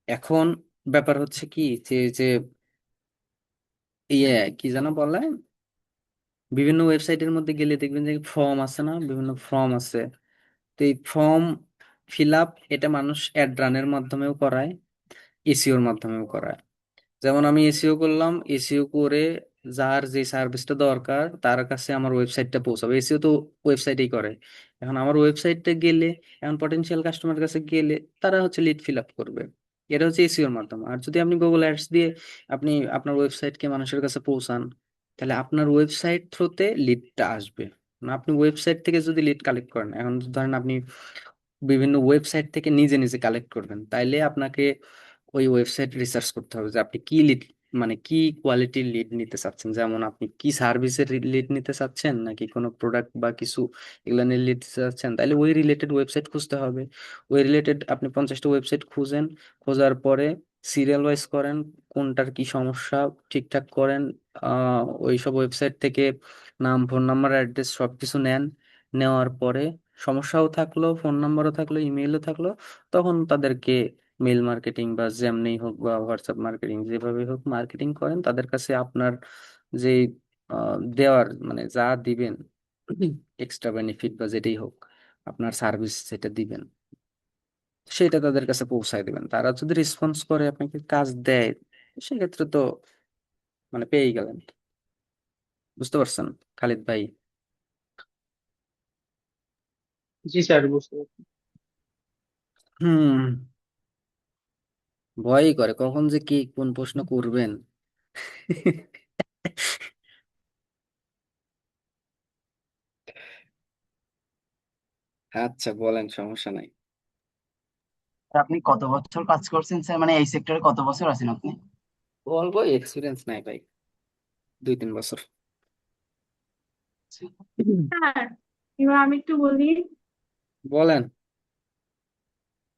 এখন ব্যাপার হচ্ছে কি, যে কি যেন বলে, বিভিন্ন ওয়েবসাইটের মধ্যে গেলে দেখবেন যে ফর্ম আছে না, বিভিন্ন ফর্ম আছে। তো এই ফর্ম ফিল আপ এটা মানুষ অ্যাড রানের মাধ্যমেও করায়, এসিওর মাধ্যমেও করায়। যেমন আমি এসিও করলাম, এসিও করে যার যে সার্ভিসটা দরকার তার কাছে আমার ওয়েবসাইটটা পৌঁছাবে, এসিও তো ওয়েবসাইটেই করে। এখন আমার ওয়েবসাইটটা গেলে, এখন পটেনশিয়াল কাস্টমার কাছে গেলে তারা হচ্ছে লিড ফিল আপ করবে। এটা হচ্ছে এসিওর মাধ্যমে। আর যদি আপনি গুগল অ্যাডস দিয়ে আপনি আপনার ওয়েবসাইটকে মানুষের কাছে পৌঁছান, তাহলে আপনার ওয়েবসাইট থ্রুতে লিডটা আসবে না। আপনি ওয়েবসাইট থেকে যদি লিড কালেক্ট করেন, এখন ধরেন আপনি বিভিন্ন ওয়েবসাইট থেকে নিজে নিজে কালেক্ট করবেন, তাইলে আপনাকে ওই ওয়েবসাইট রিসার্চ করতে হবে যে আপনি কি লিড, মানে কি কোয়ালিটির লিড নিতে চাচ্ছেন। যেমন আপনি কি সার্ভিসের লিড নিতে চাচ্ছেন, নাকি কোনো প্রোডাক্ট বা কিছু এগুলো নিয়ে লিড দিতে চাচ্ছেন, তাহলে ওই রিলেটেড ওয়েবসাইট খুঁজতে হবে। ওই রিলেটেড আপনি 50টা ওয়েবসাইট খুঁজেন, খোঁজার পরে সিরিয়াল ওয়াইজ করেন, কোনটার কি সমস্যা ঠিকঠাক করেন। ওই সব ওয়েবসাইট থেকে নাম, ফোন নাম্বার, অ্যাড্রেস সবকিছু নেন। নেওয়ার পরে সমস্যাও থাকলো, ফোন নাম্বারও থাকলো, ইমেইলও থাকলো, তখন তাদেরকে মেল মার্কেটিং বা যেমনি হোক বা হোয়াটসঅ্যাপ মার্কেটিং, যেভাবে হোক মার্কেটিং করেন তাদের কাছে। আপনার যে দেওয়ার মানে যা দিবেন এক্সট্রা বেনিফিট বা যেটাই হোক, আপনার সার্ভিস যেটা দিবেন সেটা তাদের কাছে পৌঁছায় দিবেন। তারা যদি রেসপন্স করে, আপনাকে কাজ দেয়, সেক্ষেত্রে তো মানে পেয়েই গেলেন। বুঝতে পারছেন খালিদ ভাই? জি স্যার, বুঝতে পারছি। হুম, ভয়ই করে কখন যে কি কোন প্রশ্ন করবেন। আচ্ছা বলেন, সমস্যা নাই। আর আপনি কত বছর কাজ করছেন স্যার, মানে এই সেক্টরে কত বছর আছেন আপনি? অল্প এক্সপিরিয়েন্স নাই ভাই, 2-3 বছর। স্যার, এবার আমি একটু বলি, বলেন।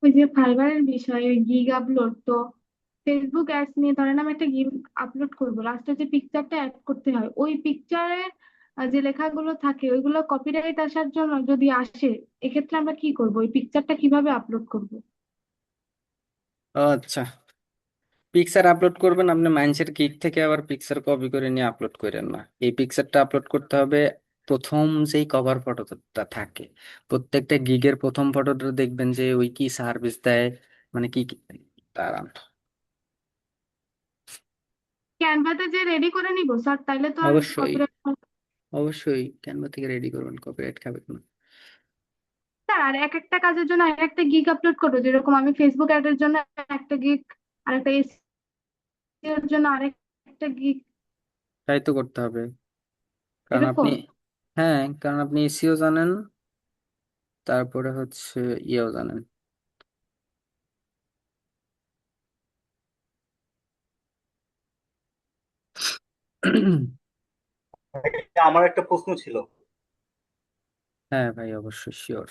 ওই যে ফাইবারের বিষয়, ওই গিগ আপলোড তো ফেসবুক অ্যাডস নিয়ে, ধরেন আমি একটা গিগ আপলোড করবো, লাস্টে যে পিকচারটা অ্যাড করতে হয় ওই পিকচারে যে লেখাগুলো থাকে ওইগুলো কপিরাইট আসার জন্য যদি আসে, এক্ষেত্রে আমরা কি করব? ওই পিকচারটা কিভাবে আপলোড করব? আচ্ছা, পিকচার আপলোড করবেন আপনি মাইন্ডসেট গিগ থেকে, আবার পিকচার কপি করে নিয়ে আপলোড করেন না। এই পিকচারটা আপলোড করতে হবে প্রথম যেই কভার ফটোটা থাকে, প্রত্যেকটা গিগের প্রথম ফটোটা দেখবেন যে ওই কি সার্ভিস দেয়, মানে কি কি দাঁড়ান। ক্যানভাতে যে রেডি করে নিব স্যার, তাইলে তো আর অবশ্যই, কপিরাইট। অবশ্যই ক্যানভা থেকে রেডি করবেন, কপিরাইট খাবে না। স্যার আর এক একটা কাজের জন্য এক একটা গিগ আপলোড করবো, যেরকম আমি ফেসবুক অ্যাডের জন্য একটা গিগ, আর একটা এসইও এর জন্য আরেকটা গিগ, তাই তো করতে হবে, কারণ আপনি, এরকম। হ্যাঁ কারণ আপনি এসিও জানেন, তারপরে হচ্ছে ইয়েও জানেন। আমার একটা প্রশ্ন ছিল। হ্যাঁ ভাই, অবশ্যই শিওর।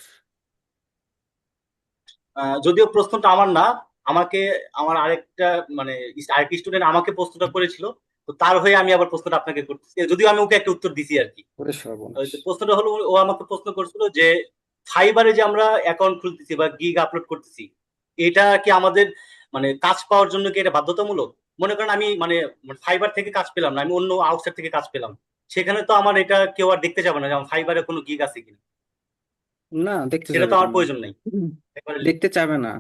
যদিও প্রশ্নটা আমার না, আমাকে আমার আরেকটা মানে আরেকটি স্টুডেন্ট আমাকে প্রশ্নটা করেছিল, তো তার হয়ে আমি আবার প্রশ্নটা আপনাকে করতেছি, যদিও আমি ওকে একটা উত্তর দিছি আর কি। ওরে সর্বনাশ। তো প্রশ্নটা হলো, ও আমাকে প্রশ্ন করছিল যে ফাইবারে যে আমরা অ্যাকাউন্ট খুলতেছি বা গিগ আপলোড করতেছি, এটা কি আমাদের মানে কাজ পাওয়ার জন্য কি এটা বাধ্যতামূলক? মনে করেন আমি মানে ফাইবার থেকে কাজ পেলাম না, আমি অন্য আউটসাইড থেকে কাজ পেলাম, সেখানে তো আমার এটা কেউ আর দেখতে যাবে না যে আমার ফাইবারে কোনো গিগ আছে কিনা। না, দেখতে সেটা যাবে তো আমার কেন? প্রয়োজন নাই, একবারে লিখ। দেখতে চাবে না,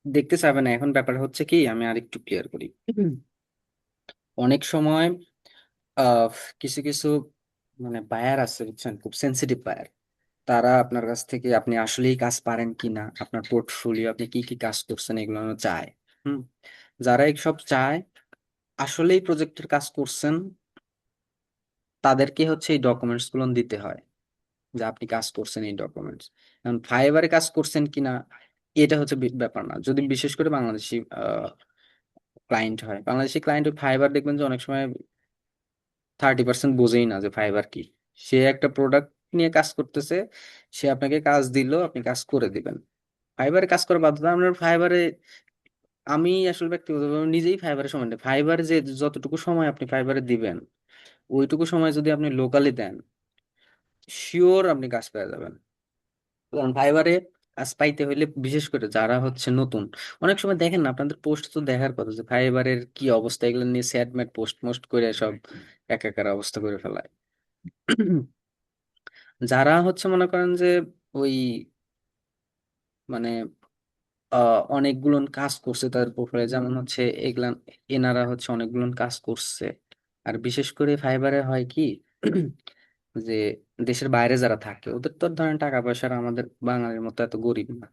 দেখতে চাবে না। এখন ব্যাপার হচ্ছে কি, আমি আরেকটু ক্লিয়ার করি। অনেক সময় আহ কিছু কিছু মানে বায়ার আছে বুঝছেন, খুব সেন্সিটিভ বায়ার। তারা আপনার কাছ থেকে আপনি আসলেই কাজ পারেন কিনা, আপনার পোর্টফোলিও, আপনি কি কি কাজ করছেন, এগুলো চায়। হুম। যারা এইসব চায়, আসলেই প্রজেক্টের কাজ করছেন, তাদেরকে হচ্ছে এই ডকুমেন্টস গুলো দিতে হয়, যে আপনি কাজ করছেন এই ডকুমেন্টস। এখন ফাইবারে কাজ করছেন কিনা এটা হচ্ছে ব্যাপার না। যদি বিশেষ করে বাংলাদেশি ক্লায়েন্ট হয়, বাংলাদেশি ক্লায়েন্ট ফাইবার দেখবেন যে অনেক সময় 30% বোঝেই না যে ফাইবার কি। সে একটা প্রোডাক্ট নিয়ে কাজ করতেছে, সে আপনাকে কাজ দিল, আপনি কাজ করে দিবেন। ফাইবারে কাজ করার বাধ্যতা আপনার ফাইবারে। আমি আসলে ব্যক্তিগতভাবে নিজেই ফাইবারে সময় দেই। ফাইবারে যে যতটুকু সময় আপনি ফাইবারে দিবেন, ওইটুকু সময় যদি আপনি লোকালি দেন, শিওর আপনি কাজ পেয়ে যাবেন। কারণ ফাইবারে কাজ পাইতে হইলে, বিশেষ করে যারা হচ্ছে নতুন, অনেক সময় দেখেন না, আপনাদের পোস্ট তো দেখার কথা যে ফাইবারের কি অবস্থা, এগুলো নিয়ে স্যাড ম্যাড পোস্ট মোস্ট করে সব একাকার অবস্থা করে ফেলায়। যারা হচ্ছে মনে করেন যে ওই মানে অনেকগুলো কাজ করছে তাদের প্রোফাইলে, যেমন হচ্ছে এগুলা, এনারা হচ্ছে অনেকগুলো কাজ করছে। আর বিশেষ করে ফাইবারে হয় কি, যে দেশের বাইরে যারা থাকে, ওদের তো আর ধরেন টাকা পয়সার আমাদের বাঙালির মতো এত গরিব না।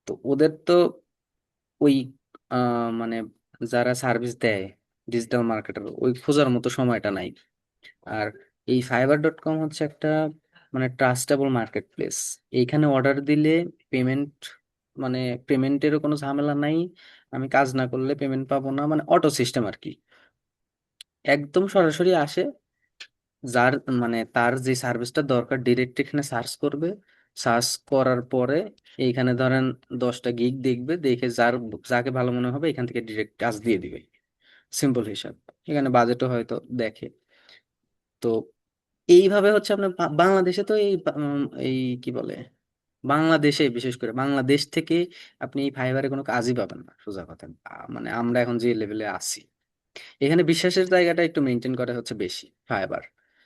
তো ওদের তো ওই মানে যারা সার্ভিস দেয়, ডিজিটাল মার্কেটার, ওই খোঁজার মতো সময়টা নাই। আর এই ফাইবার.কম হচ্ছে একটা মানে ট্রাস্টেবল মার্কেট প্লেস। এইখানে অর্ডার দিলে পেমেন্ট, মানে পেমেন্টেরও কোনো ঝামেলা নাই, আমি কাজ না করলে পেমেন্ট পাবো না, মানে অটো সিস্টেম আর কি। একদম সরাসরি আসে, যার মানে তার যে সার্ভিসটা দরকার ডিরেক্ট এখানে সার্চ করবে, সার্চ করার পরে এইখানে ধরেন 10টা গিগ দেখবে, দেখে যাকে ভালো মনে হবে এখান থেকে ডিরেক্ট কাজ দিয়ে দিবে। সিম্পল হিসাব। এখানে বাজেটও হয়তো দেখে। তো এইভাবে হচ্ছে আপনার বাংলাদেশে তো এই কি বলে, বাংলাদেশে বিশেষ করে বাংলাদেশ থেকে আপনি এই ফাইবারে কোনো কাজই পাবেন না, সোজা কথা। মানে আমরা এখন যে লেভেলে আছি, এখানে বিশ্বাসের জায়গাটা একটু মেনটেন করা হচ্ছে বেশি ফাইবার।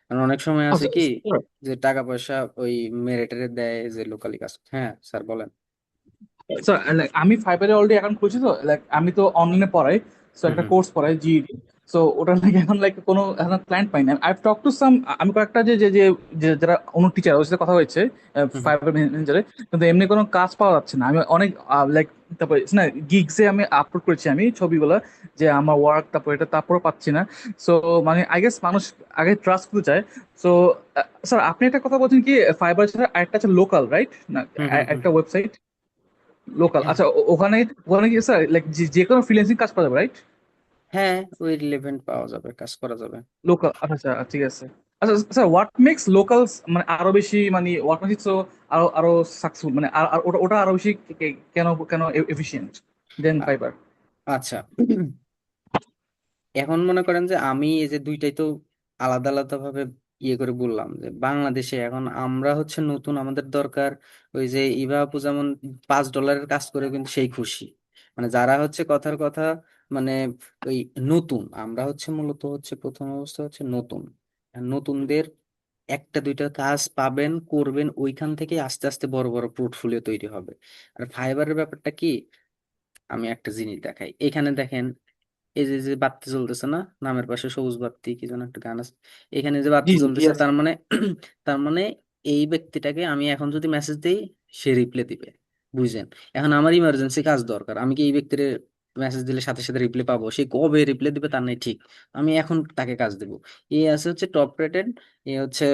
কারণ অনেক সময় আছে আচ্ছা কি, স্যার, যে টাকা পয়সা ওই মেরে টেরে দেয়, যে লোকালি কাজ। হ্যাঁ স্যার বলেন। স্যার like, আমি ফাইবারে অলরেডি অ্যাকাউন্ট খুলেছি, তো লাইক আমি তো অনলাইনে পড়াই, সো হুম একটা হুম কোর্স পড়াই জিইডি। সো ওটা নাকি এখন লাইক কোনো এখন ক্লায়েন্ট পাই না। আই টক টু সাম, আমি কয়েকটা যে যে যে যে- যারা অন্য টিচার, ওর সাথে কথা হয়েছে হুম হুম। ফাইবার ম্যানেজারে, কিন্তু এমনি কোনো কাজ পাওয়া যাচ্ছে না। আমি অনেক লাইক তারপরে না গিগসে আমি আপলোড করেছি আমি ছবিগুলো, যে আমার ওয়ার্ক, তারপর এটা, তারপরও পাচ্ছি না। সো মানে আই গেস মানুষ আগে ট্রাস্ট করতে চায়। সো স্যার আপনি একটা কথা বলছেন কি, ফাইবার ছাড়া আরেকটা আছে লোকাল, রাইট না? হুম হুম হুম। একটা ওয়েবসাইট লোকাল, হ্যাঁ আচ্ছা ওখানে, ওখানে কি স্যার লাইক যে কোনো ফ্রিল্যান্সিং কাজ পাওয়া যাবে, রাইট? হ্যাঁ, ওই রিলেভেন্ট পাওয়া যাবে, কাজ করা যাবে। লোকাল, আচ্ছা আচ্ছা ঠিক আছে। আচ্ছা স্যার, হোয়াট মেক্স লোকাল মানে আরো বেশি, মানে হোয়াট মেক্স আরো আরো সাকসেসফুল, মানে আর আর ওটা ওটা আরো বেশি কেন কেন এফিশিয়েন্ট দেন আ- ফাইবার? আচ্ছা, এখন মনে করেন যে আমি এই যে দুইটাই তো আলাদা আলাদা ভাবে ইয়ে করে বললাম যে বাংলাদেশে এখন আমরা হচ্ছে নতুন, আমাদের দরকার ওই যে ইভা আপু যেমন $5 কাজ করে কিন্তু সেই খুশি, মানে যারা হচ্ছে কথার কথা, মানে ওই নতুন, আমরা হচ্ছে মূলত হচ্ছে প্রথম অবস্থা হচ্ছে নতুন, আর নতুনদের একটা দুইটা কাজ পাবেন করবেন, ওইখান থেকে আস্তে আস্তে বড় বড় পোর্টফোলিও তৈরি হবে। আর ফাইবারের ব্যাপারটা কি, আমি একটা জিনিস দেখাই, এখানে দেখেন, এই যে যে বাতি জ্বলতেছে না, নামের পাশে সবুজ বাতি কি যেন একটা গান আছে, এখানে যে জি বাতি জি জ্বলতেছে, আছে। তার মানে তার মানে এই ব্যক্তিটাকে আমি এখন যদি মেসেজ দেই, সে রিপ্লাই দিবে, বুঝছেন? এখন আমার ইমার্জেন্সি কাজ দরকার, আমি কি এই ব্যক্তির মেসেজ দিলে সাথে সাথে রিপ্লাই পাবো? সে কবে রিপ্লাই দিবে তার নাই ঠিক, আমি এখন তাকে কাজ দেবো। এ আছে হচ্ছে টপ রেটেড, এ হচ্ছে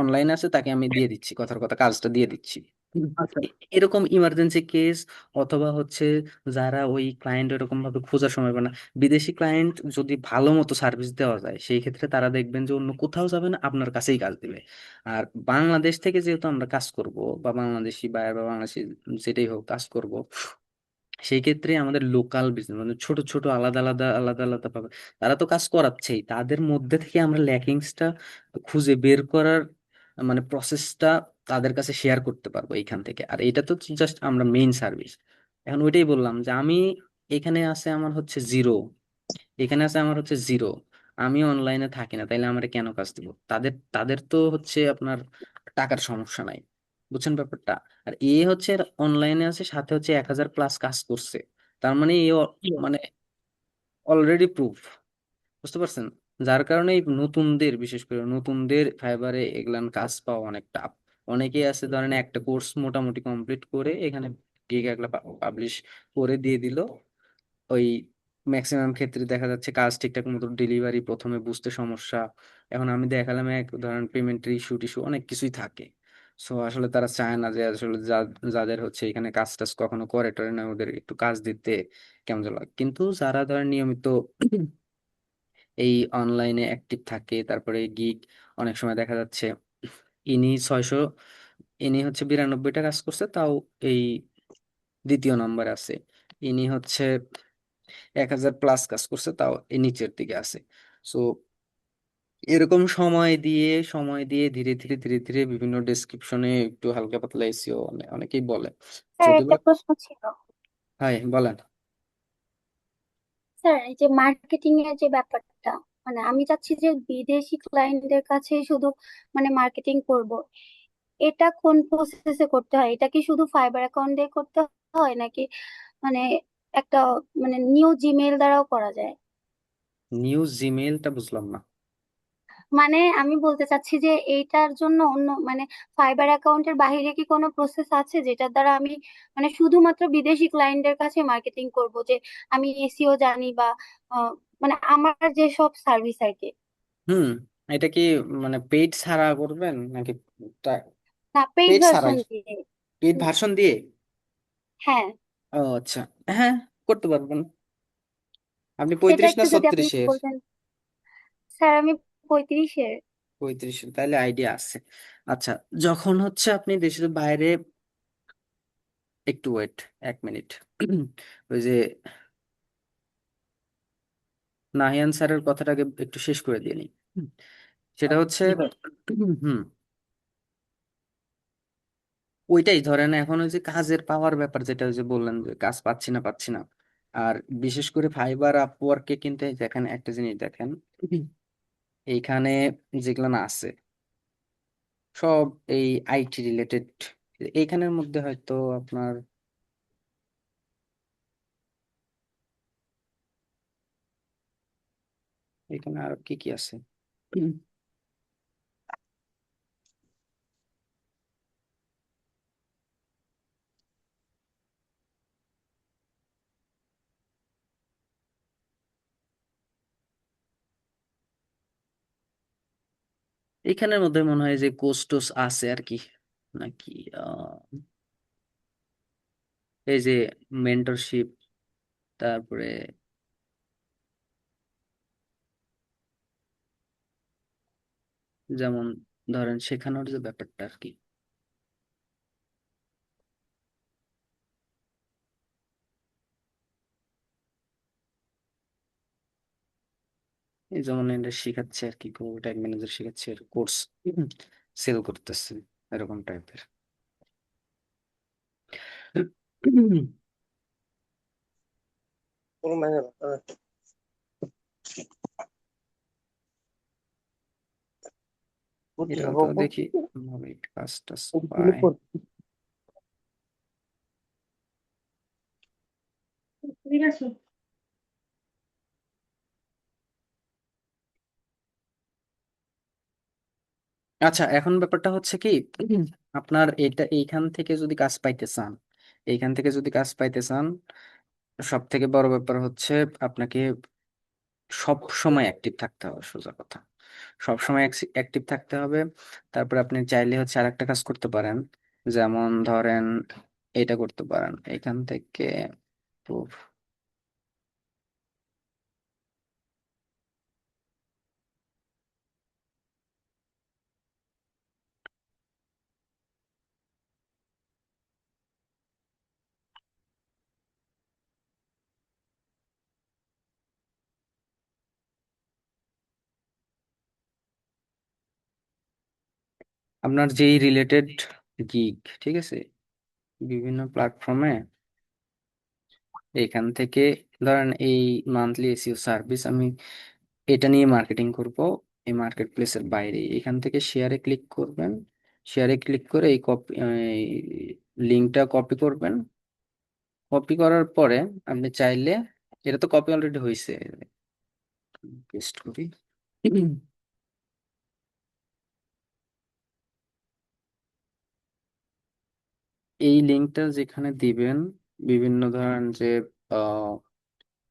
অনলাইন আছে, তাকে আমি দিয়ে দিচ্ছি, কথার কথা কাজটা দিয়ে দিচ্ছি। আচ্ছা। এরকম ইমার্জেন্সি কেস, অথবা হচ্ছে যারা ওই ক্লায়েন্ট এরকম ভাবে খোঁজার সময় পায় না, বিদেশি ক্লায়েন্ট যদি ভালো মতো সার্ভিস দেওয়া যায়, সেই ক্ষেত্রে তারা দেখবেন যে অন্য কোথাও যাবে না, আপনার কাছেই কাজ দিবে। আর বাংলাদেশ থেকে যেহেতু আমরা কাজ করব, বা বাংলাদেশি বায়ার বা বাংলাদেশি যেটাই হোক কাজ করব, সেই ক্ষেত্রে আমাদের লোকাল বিজনেস মানে ছোট ছোট আলাদা আলাদা আলাদা আলাদা পাবে, তারা তো কাজ করাচ্ছেই, তাদের মধ্যে থেকে আমরা ল্যাকিংসটা খুঁজে বের করার মানে প্রসেসটা তাদের কাছে শেয়ার করতে পারবো এইখান থেকে। আর এটা তো জাস্ট আমরা মেইন সার্ভিস। এখন ওইটাই বললাম যে আমি এখানে আছে আমার হচ্ছে জিরো, এখানে আছে আমার হচ্ছে জিরো, আমি অনলাইনে থাকি না, তাইলে আমার কেন কাজ দিব? তাদের তাদের তো হচ্ছে আপনার টাকার সমস্যা নাই, বুঝছেন ব্যাপারটা? আর এ হচ্ছে অনলাইনে আছে, সাথে হচ্ছে 1,000+ কাজ করছে, তার মানে মানে অলরেডি প্রুফ, বুঝতে পারছেন? যার কারণে এই নতুনদের, বিশেষ করে নতুনদের ফাইবারে এগুলান কাজ পাওয়া অনেক টাফ। অনেকেই আছে ধরেন একটা কোর্স মোটামুটি কমপ্লিট করে এখানে গিয়ে একলা পাবলিশ করে দিয়ে দিল, ওই ম্যাক্সিমাম ক্ষেত্রে দেখা যাচ্ছে কাজ ঠিকঠাক মতো ডেলিভারি প্রথমে বুঝতে সমস্যা। এখন আমি দেখালাম এক ধরেন পেমেন্টের ইস্যু টিস্যু অনেক কিছুই থাকে। সো আসলে তারা চায় না যে আসলে যাদের হচ্ছে এখানে কাজ টাজ কখনো করে টরে না, ওদের একটু কাজ দিতে কেমন যেন লাগে। কিন্তু যারা ধরেন নিয়মিত এই অনলাইনে অ্যাক্টিভ থাকে, তারপরে গিগ, অনেক সময় দেখা যাচ্ছে ইনি 600, ইনি হচ্ছে 92টা কাজ করছে, তাও এই দ্বিতীয় নম্বরে আছে, ইনি হচ্ছে 1,000+ কাজ করছে, তাও এই নিচের দিকে আছে। সো এরকম সময় দিয়ে ধীরে ধীরে ধীরে ধীরে বিভিন্ন ডেসক্রিপশনে একটু হালকা পাতলা এসিও অনেকেই বলে, স্যার যদি একটা বা প্রশ্ন ছিল। হয় বলেন। স্যার এই যে মার্কেটিং এর যে ব্যাপারটা, মানে আমি চাচ্ছি যে বিদেশি ক্লায়েন্টদের কাছে শুধু মানে মার্কেটিং করব, এটা কোন প্রসেসে করতে হয়? এটা কি শুধু ফাইবার অ্যাকাউন্ট দিয়ে করতে হয় নাকি মানে একটা মানে নিউ জিমেইল দ্বারাও করা যায়? নিউজ জিমেইলটা বুঝলাম না। মানে আমি বলতে চাচ্ছি যে এইটার জন্য অন্য মানে ফাইবার অ্যাকাউন্টের বাইরে কি কোনো প্রসেস আছে যেটার দ্বারা আমি মানে শুধুমাত্র বিদেশি ক্লায়েন্টদের কাছে মার্কেটিং করব, যে আমি এসইও জানি বা আহ, মানে আমার যে সব সার্ভিস আর কি। হুম, এটা কি মানে পেইড ছাড়া করবেন নাকি না, পেইড পেইড ছাড়াই, ভার্সন দিয়ে। পেইড হুম, ভার্সন দিয়ে? হ্যাঁ। ও আচ্ছা, হ্যাঁ, করতে পারবেন। আপনি সেটা 35 না একটু যদি আপনি 36-এর? বলতেন। স্যার আমি 35-এর। 35, তাহলে আইডিয়া আছে। আচ্ছা, যখন হচ্ছে আপনি দেশের বাইরে, একটু ওয়েট 1 মিনিট, ওই যে নাহিয়ান স্যারের কথাটাকে একটু শেষ করে দিয়ে নিই। সেটা হচ্ছে জি ভাই। হুম, ওইটাই ধরেন এখন ওই যে কাজের পাওয়ার ব্যাপার, যেটা ওই যে বললেন যে কাজ পাচ্ছি না পাচ্ছি না। আর বিশেষ করে ফাইবার আপওয়ার্কে কিন্তু এই দেখেন একটা জিনিস দেখেন, এইখানে যেগুলো না আছে সব এই আইটি রিলেটেড, এইখানের মধ্যে হয়তো আপনার এখানে আর কি কি আছে। এখানের মধ্যে মনে হয় যে কোস্টোস আছে আর কি, নাকি এই যে মেন্টরশিপ, তারপরে যেমন ধরেন শেখানোর যে ব্যাপারটা আর কি। এই যেমন এটা শিখাচ্ছে আর কি, গুগল ট্যাগ ম্যানেজার শিখাচ্ছে, কোর্স সেল করতেছে, এরকম টাইপের। এটাও তো দেখি ভাবে কাজ টাজ পায়। ঠিক আছে। আচ্ছা, এখন ব্যাপারটা হচ্ছে কি, আপনার এটা এইখান থেকে যদি কাজ পাইতে চান, এইখান থেকে যদি কাজ পাইতে চান, সব থেকে বড় ব্যাপার হচ্ছে আপনাকে সব সময় অ্যাক্টিভ থাকতে হবে, সোজা কথা। সব সময় অ্যাক্টিভ থাকতে হবে। তারপর আপনি চাইলে হচ্ছে আরেকটা কাজ করতে পারেন, যেমন ধরেন এটা করতে পারেন এখান থেকে। উফ, আপনার যেই রিলেটেড গিগ, ঠিক আছে, বিভিন্ন প্ল্যাটফর্মে এখান থেকে ধরেন এই মান্থলি এসইও সার্ভিস আমি এটা নিয়ে মার্কেটিং করব, এই মার্কেট প্লেসের বাইরে এখান থেকে শেয়ারে ক্লিক করবেন। শেয়ারে ক্লিক করে এই কপি লিঙ্কটা কপি করবেন। কপি করার পরে আপনি চাইলে, এটা তো কপি অলরেডি হয়েছে, পেস্ট করি। এই লিঙ্কটা যেখানে দিবেন, বিভিন্ন ধরেন যে আহ,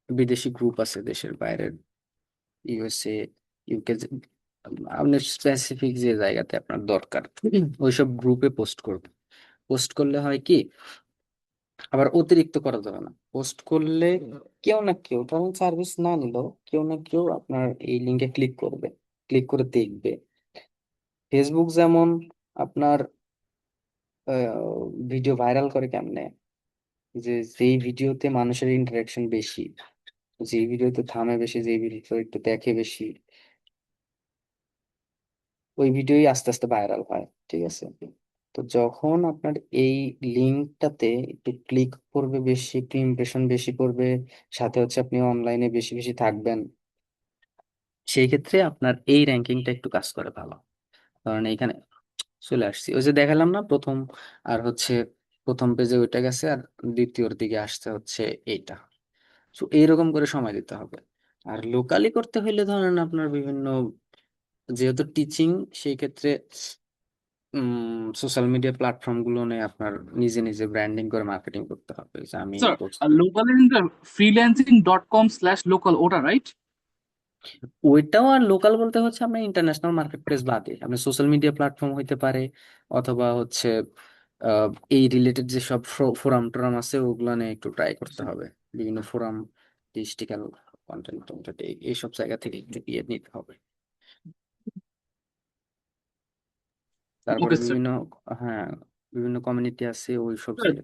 বিদেশি গ্রুপ আছে দেশের বাইরের, ইউএসএ, ইউকে, আপনার স্পেসিফিক যে জায়গাতে আপনার দরকার ওইসব গ্রুপে পোস্ট করবেন। পোস্ট করলে হয় কি, আবার অতিরিক্ত করা যাবে না। পোস্ট করলে কেউ না কেউ, ধরেন সার্ভিস না নিলেও কেউ না কেউ আপনার এই লিঙ্কে ক্লিক করবে, ক্লিক করে দেখবে। ফেসবুক যেমন আপনার ভিডিও ভাইরাল করে কেমনে, যে যেই ভিডিওতে মানুষের ইন্টারাকশন বেশি, যেই ভিডিওতে থামে বেশি, যেই ভিডিও একটু দেখে বেশি, ওই ভিডিওই আস্তে আস্তে ভাইরাল হয়, ঠিক আছে। তো যখন আপনার এই লিঙ্কটাতে একটু ক্লিক করবে বেশি, একটু ইমপ্রেশন বেশি করবে, সাথে হচ্ছে আপনি অনলাইনে বেশি বেশি থাকবেন, সেই ক্ষেত্রে আপনার এই র্যাঙ্কিংটা একটু কাজ করে ভালো। কারণ এইখানে চলে আসছি, ওই যে দেখালাম না প্রথম, আর হচ্ছে প্রথম পেজে ওইটা গেছে, আর দ্বিতীয়র দিকে আসতে হচ্ছে এইটা। তো এইরকম করে সময় দিতে হবে। আর লোকালি করতে হইলে ধরেন আপনার বিভিন্ন, যেহেতু টিচিং, সেই ক্ষেত্রে সোশ্যাল মিডিয়া প্ল্যাটফর্ম গুলো নিয়ে আপনার নিজে নিজে ব্র্যান্ডিং করে মার্কেটিং করতে হবে, যে আমি এই স্যার, কোর্স। লোকাল freelancing.com/local, ওটা রাইট? ওইটাও, আর লোকাল বলতে হচ্ছে আপনার ইন্টারন্যাশনাল মার্কেট প্লেস বাদে আপনার সোশ্যাল মিডিয়া প্ল্যাটফর্ম হইতে পারে, অথবা হচ্ছে এই রিলেটেড যে সব ফোরাম টোরাম আছে ওগুলো নিয়ে একটু ট্রাই করতে হবে। বিভিন্ন ফোরাম, ডিজিটাল কন্টেন্ট এইসব জায়গা থেকে একটু ইয়ে নিতে হবে। তারপরে ওকে স্যার। বিভিন্ন, হ্যাঁ, বিভিন্ন কমিউনিটি আছে ওই সব স্যার, জায়গা।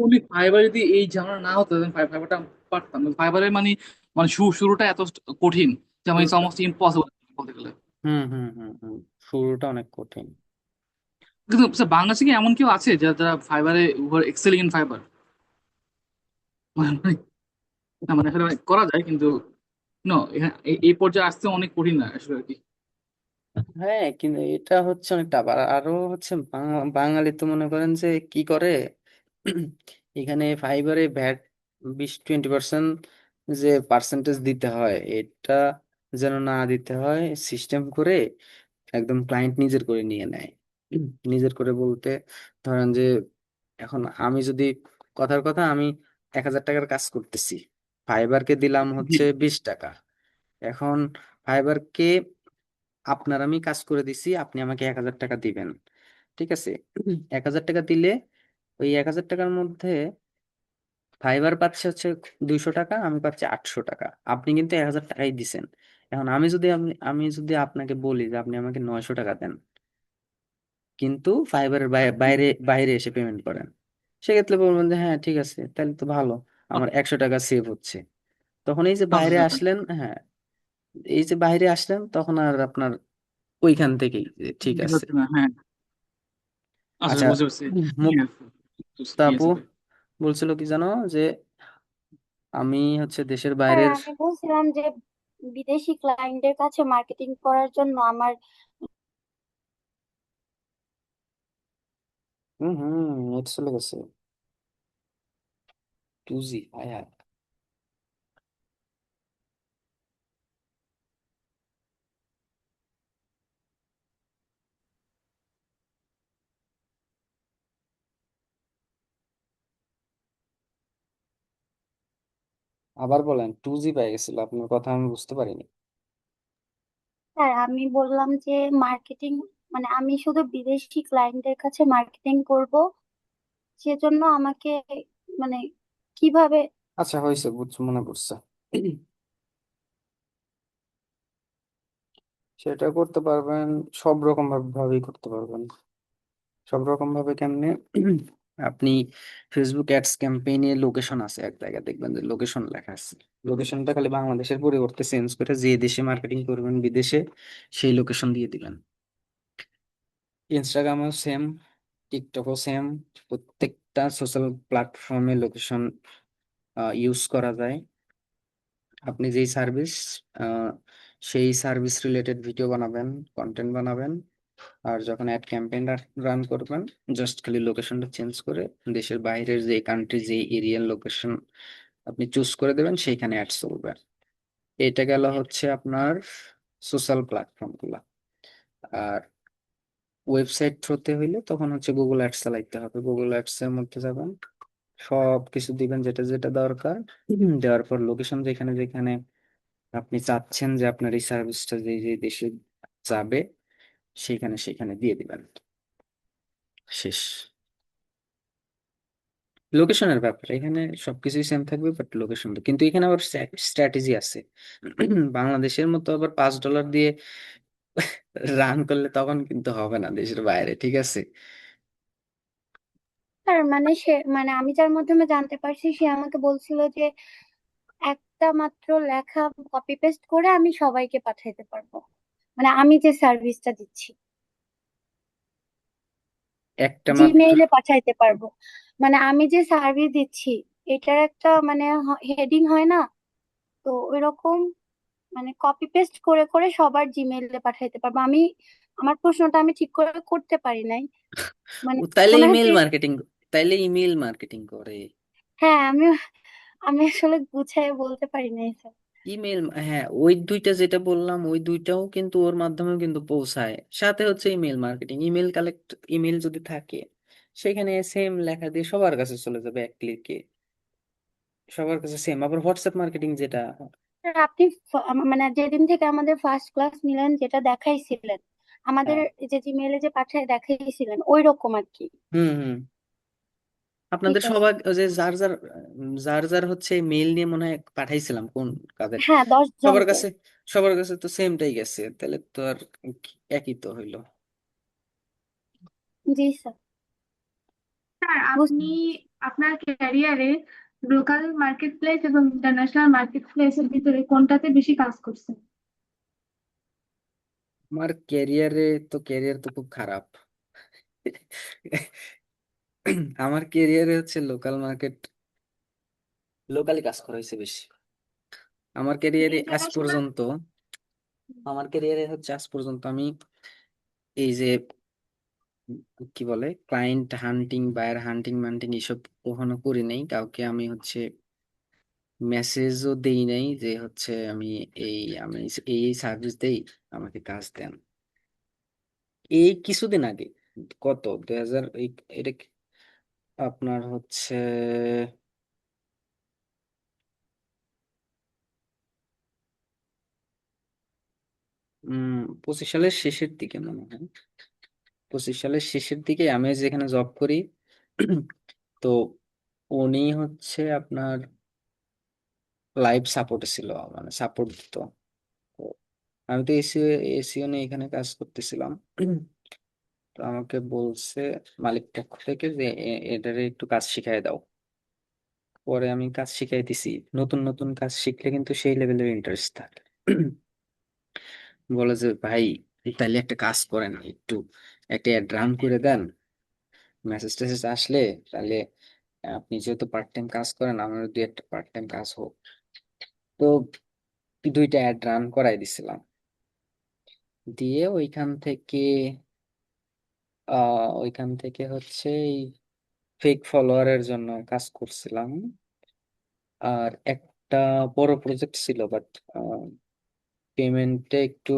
যদি ফাইবার যদি এই ঝামেলা না হতো, ফাইবারটা পারতাম। ফাইবারের মানে মানে শুরুটা এত কঠিন, যেমন ইটস অলমোস্ট ইম্পসিবল বলতে গেলে। হুম হুম হুম হুম, শুরুটা অনেক কঠিন। কিন্তু স্যার, বাংলাদেশে কি এমন কেউ আছে যারা যারা ফাইবারে এক্সেলিং ইন ফাইবার? মানে না, মানে আসলে করা যায় কিন্তু নো, এই পর্যায়ে আসতে অনেক কঠিন না আসলে আর কি। হ্যাঁ, কিন্তু এটা হচ্ছে অনেক টাফ। আর আরো হচ্ছে বাঙালি তো মনে করেন যে কি করে, এখানে ফাইবারে ভ্যাট 20-20% যে পার্সেন্টেজ দিতে হয়, এটা যেন না দিতে হয় সিস্টেম করে একদম ক্লায়েন্ট নিজের করে নিয়ে নেয়। নিজের করে বলতে ধরেন যে, এখন আমি যদি, কথার কথা, আমি 1,000 টাকার কাজ করতেছি, ফাইবারকে দিলাম জি। হচ্ছে 20 টাকা। এখন ফাইবারকে আপনার আমি কাজ করে দিছি, আপনি আমাকে 1,000 টাকা দিবেন, ঠিক আছে। 1,000 টাকা দিলে ওই 1,000 টাকার মধ্যে ফাইবার পাচ্ছে হচ্ছে 200 টাকা, আমি পাচ্ছি 800 টাকা। আপনি কিন্তু 1,000 টাকাই দিছেন। এখন আমি যদি আপনাকে বলি যে আপনি আমাকে 900 টাকা দেন, কিন্তু ফাইবারের বাইরে বাইরে এসে পেমেন্ট করেন, সেক্ষেত্রে বলবেন যে হ্যাঁ ঠিক আছে, তাহলে তো ভালো, আমার 100 টাকা সেভ হচ্ছে। তখন এই যে বাইরে আসলেন, হ্যাঁ, এই যে বাইরে আসলেন তখন আর আপনার ওইখান থেকেই যে ঠিক ঠিক আছে। হচ্ছে না, হ্যাঁ। আচ্ছা, আচ্ছা, বুঝতে পারছি। মুক ঠিক আছে, বুঝতে তা ঠিক আপু আছে ভাই। বলছিল কি জানো, যে আমি হচ্ছে দেশের স্যার বাইরের। আমি বলছিলাম যে বিদেশি ক্লায়েন্টের কাছে মার্কেটিং করার জন্য আমার হুম, নেট চলে গেছে। 2G, হায় হায়। আবার বলেন, 2G পেয়ে গেছিল, আপনার কথা আমি বুঝতে পারিনি। স্যার আমি বললাম যে মার্কেটিং মানে আমি শুধু বিদেশি ক্লায়েন্টের কাছে মার্কেটিং করব, সেজন্য আমাকে মানে কিভাবে। আচ্ছা, হয়েছে, বুঝছো, মনে পড়ছে। সেটা করতে পারবেন, সব রকম ভাবেই করতে পারবেন। সব রকম ভাবে কেমনে? আপনি ফেসবুক অ্যাডস ক্যাম্পেইনে লোকেশন আছে, এক জায়গায় দেখবেন যে লোকেশন লেখা আছে। লোকেশনটা খালি বাংলাদেশের পরিবর্তে চেঞ্জ করে যে দেশে মার্কেটিং করবেন বিদেশে, সেই লোকেশন দিয়ে দিবেন। ইনস্টাগ্রামও সেম, টিকটকও সেম। প্রত্যেকটা সোশ্যাল প্ল্যাটফর্মে লোকেশন ইউজ করা যায়। আপনি যেই সার্ভিস, সেই সার্ভিস রিলেটেড ভিডিও বানাবেন, কন্টেন্ট বানাবেন। আর যখন অ্যাড ক্যাম্পেইন রান করবেন, জাস্ট খালি লোকেশনটা চেঞ্জ করে দেশের বাইরের যে কান্ট্রি, যে এরিয়ার লোকেশন আপনি চুজ করে দেবেন, সেইখানে অ্যাড চলবে। এটা গেল হচ্ছে আপনার সোশ্যাল প্ল্যাটফর্ম গুলা। আর ওয়েবসাইট থ্রুতে হইলে তখন হচ্ছে গুগল অ্যাডস চালাইতে হবে। গুগল অ্যাডস এর মধ্যে যাবেন, সব কিছু দিবেন যেটা যেটা দরকার। দেওয়ার পর লোকেশন যেখানে যেখানে আপনি চাচ্ছেন যে আপনার এই সার্ভিসটা যে যে দেশে যাবে, সেখানে সেখানে দিয়ে দিবেন। শেষ। লোকেশনের ব্যাপারে এখানে সবকিছুই সেম থাকবে, বাট লোকেশন কিন্তু এখানে আবার স্ট্র্যাটেজি আছে। বাংলাদেশের মতো আবার $5 দিয়ে রান করলে তখন কিন্তু হবে না দেশের বাইরে, ঠিক আছে? স্যার মানে সে মানে আমি যার মাধ্যমে জানতে পারছি সে আমাকে বলছিল যে একটা মাত্র লেখা কপি পেস্ট করে আমি সবাইকে পাঠাইতে পারবো, মানে আমি যে সার্ভিসটা দিচ্ছি একটা মাত্র। জিমেইলে পাঠাইতে পারবো। মানে আমি যে সার্ভিস দিচ্ছি এটার একটা মানে হেডিং হয় না, তো ওইরকম মানে কপি পেস্ট করে করে সবার জিমেইলে পাঠাইতে পারবো আমি। আমার প্রশ্নটা আমি ঠিক করে করতে পারি নাই, মানে তাইলে ওনার ইমেল যে মার্কেটিং, তাইলে ইমেল মার্কেটিং করে। হ্যাঁ আমি আমি আসলে গুছাই বলতে পারি নাই স্যার। ইমেল, হ্যাঁ, ওই দুইটা যেটা বললাম ওই দুইটাও কিন্তু ওর মাধ্যমেও কিন্তু পৌঁছায়। সাথে হচ্ছে email marketing, email collect, email যদি থাকে সেখানে সেম লেখা দিয়ে সবার কাছে চলে যাবে এক ক্লিকে। সবার কাছে সেম। আবার হোয়াটসঅ্যাপ মার্কেটিং যেটা। স্যার আপনি মানে যেদিন থেকে আমাদের ফার্স্ট ক্লাস নিলেন যেটা দেখাইছিলেন আমাদের হ্যাঁ, যে জিমেইলে যে পাঠায় দেখাইছিলেন ওই রকম আর কি। হুম। ঠিক আপনাদের আছে। সবার ওই যে যার যার যার যার হচ্ছে মেইল নিয়ে মনে হয় পাঠাইছিলাম কোন কাদের। হ্যাঁ 10 সবার জনকে। কাছে, সবার কাছে তো সেমটাই গেছে, তাহলে তো আর একই তো হইলো। জি স্যার। স্যার আপনি আপনার ক্যারিয়ারে লোকাল মার্কেট প্লেস এবং ইন্টারন্যাশনাল মার্কেট প্লেসের ভিতরে কোনটাতে বেশি কাজ করছেন? আমার ক্যারিয়ার তো খুব খারাপ। আমার ক্যারিয়ারে হচ্ছে লোকাল মার্কেট, লোকালি কাজ করা হয়েছে বেশি। আমার ক্যারিয়ারে আজ ইন্টারন্যাশনাল। পর্যন্ত, আমার ক্যারিয়ারে হচ্ছে আজ পর্যন্ত আমি এই যে কি বলে ক্লায়েন্ট হান্টিং, বায়ার হান্টিং মান্টিং এসব কখনো করি নাই। কাউকে আমি হচ্ছে মেসেজও দেই নাই যে হচ্ছে আমি এই সার্ভিস দেই, আমাকে কাজ দেন। এই কিছুদিন আগে, কত 2000 এটা আপনার হচ্ছে 25 সালের শেষের দিকে মনে হয়। 25 সালের শেষের দিকে আমি যেখানে জব করি, তো উনি হচ্ছে আপনার লাইভ সাপোর্টে ছিল, মানে সাপোর্ট দিত। তো আমি তো এসিও এসিও নিয়ে এখানে কাজ করতেছিলাম। তো আমাকে বলছে মালিক পক্ষ থেকে যে এটারে একটু কাজ শিখাই দাও। পরে আমি কাজ শিখাই দিছি। নতুন নতুন কাজ শিখলে কিন্তু সেই লেভেলের ইন্টারেস্ট থাকে। বলে যে ভাই তাহলে একটা কাজ করেন, একটু একটা অ্যাড রান করে দেন, মেসেজ টেসেজ আসলে তাহলে আপনি যেহেতু পার্ট টাইম কাজ করেন আমার দুই একটা পার্ট টাইম কাজ হোক। তো দুইটা অ্যাড রান করাই দিছিলাম, দিয়ে ওইখান থেকে হচ্ছে ফেক ফলোয়ারের জন্য কাজ করছিলাম। আর একটা বড় প্রজেক্ট ছিল, বাট পেমেন্টে একটু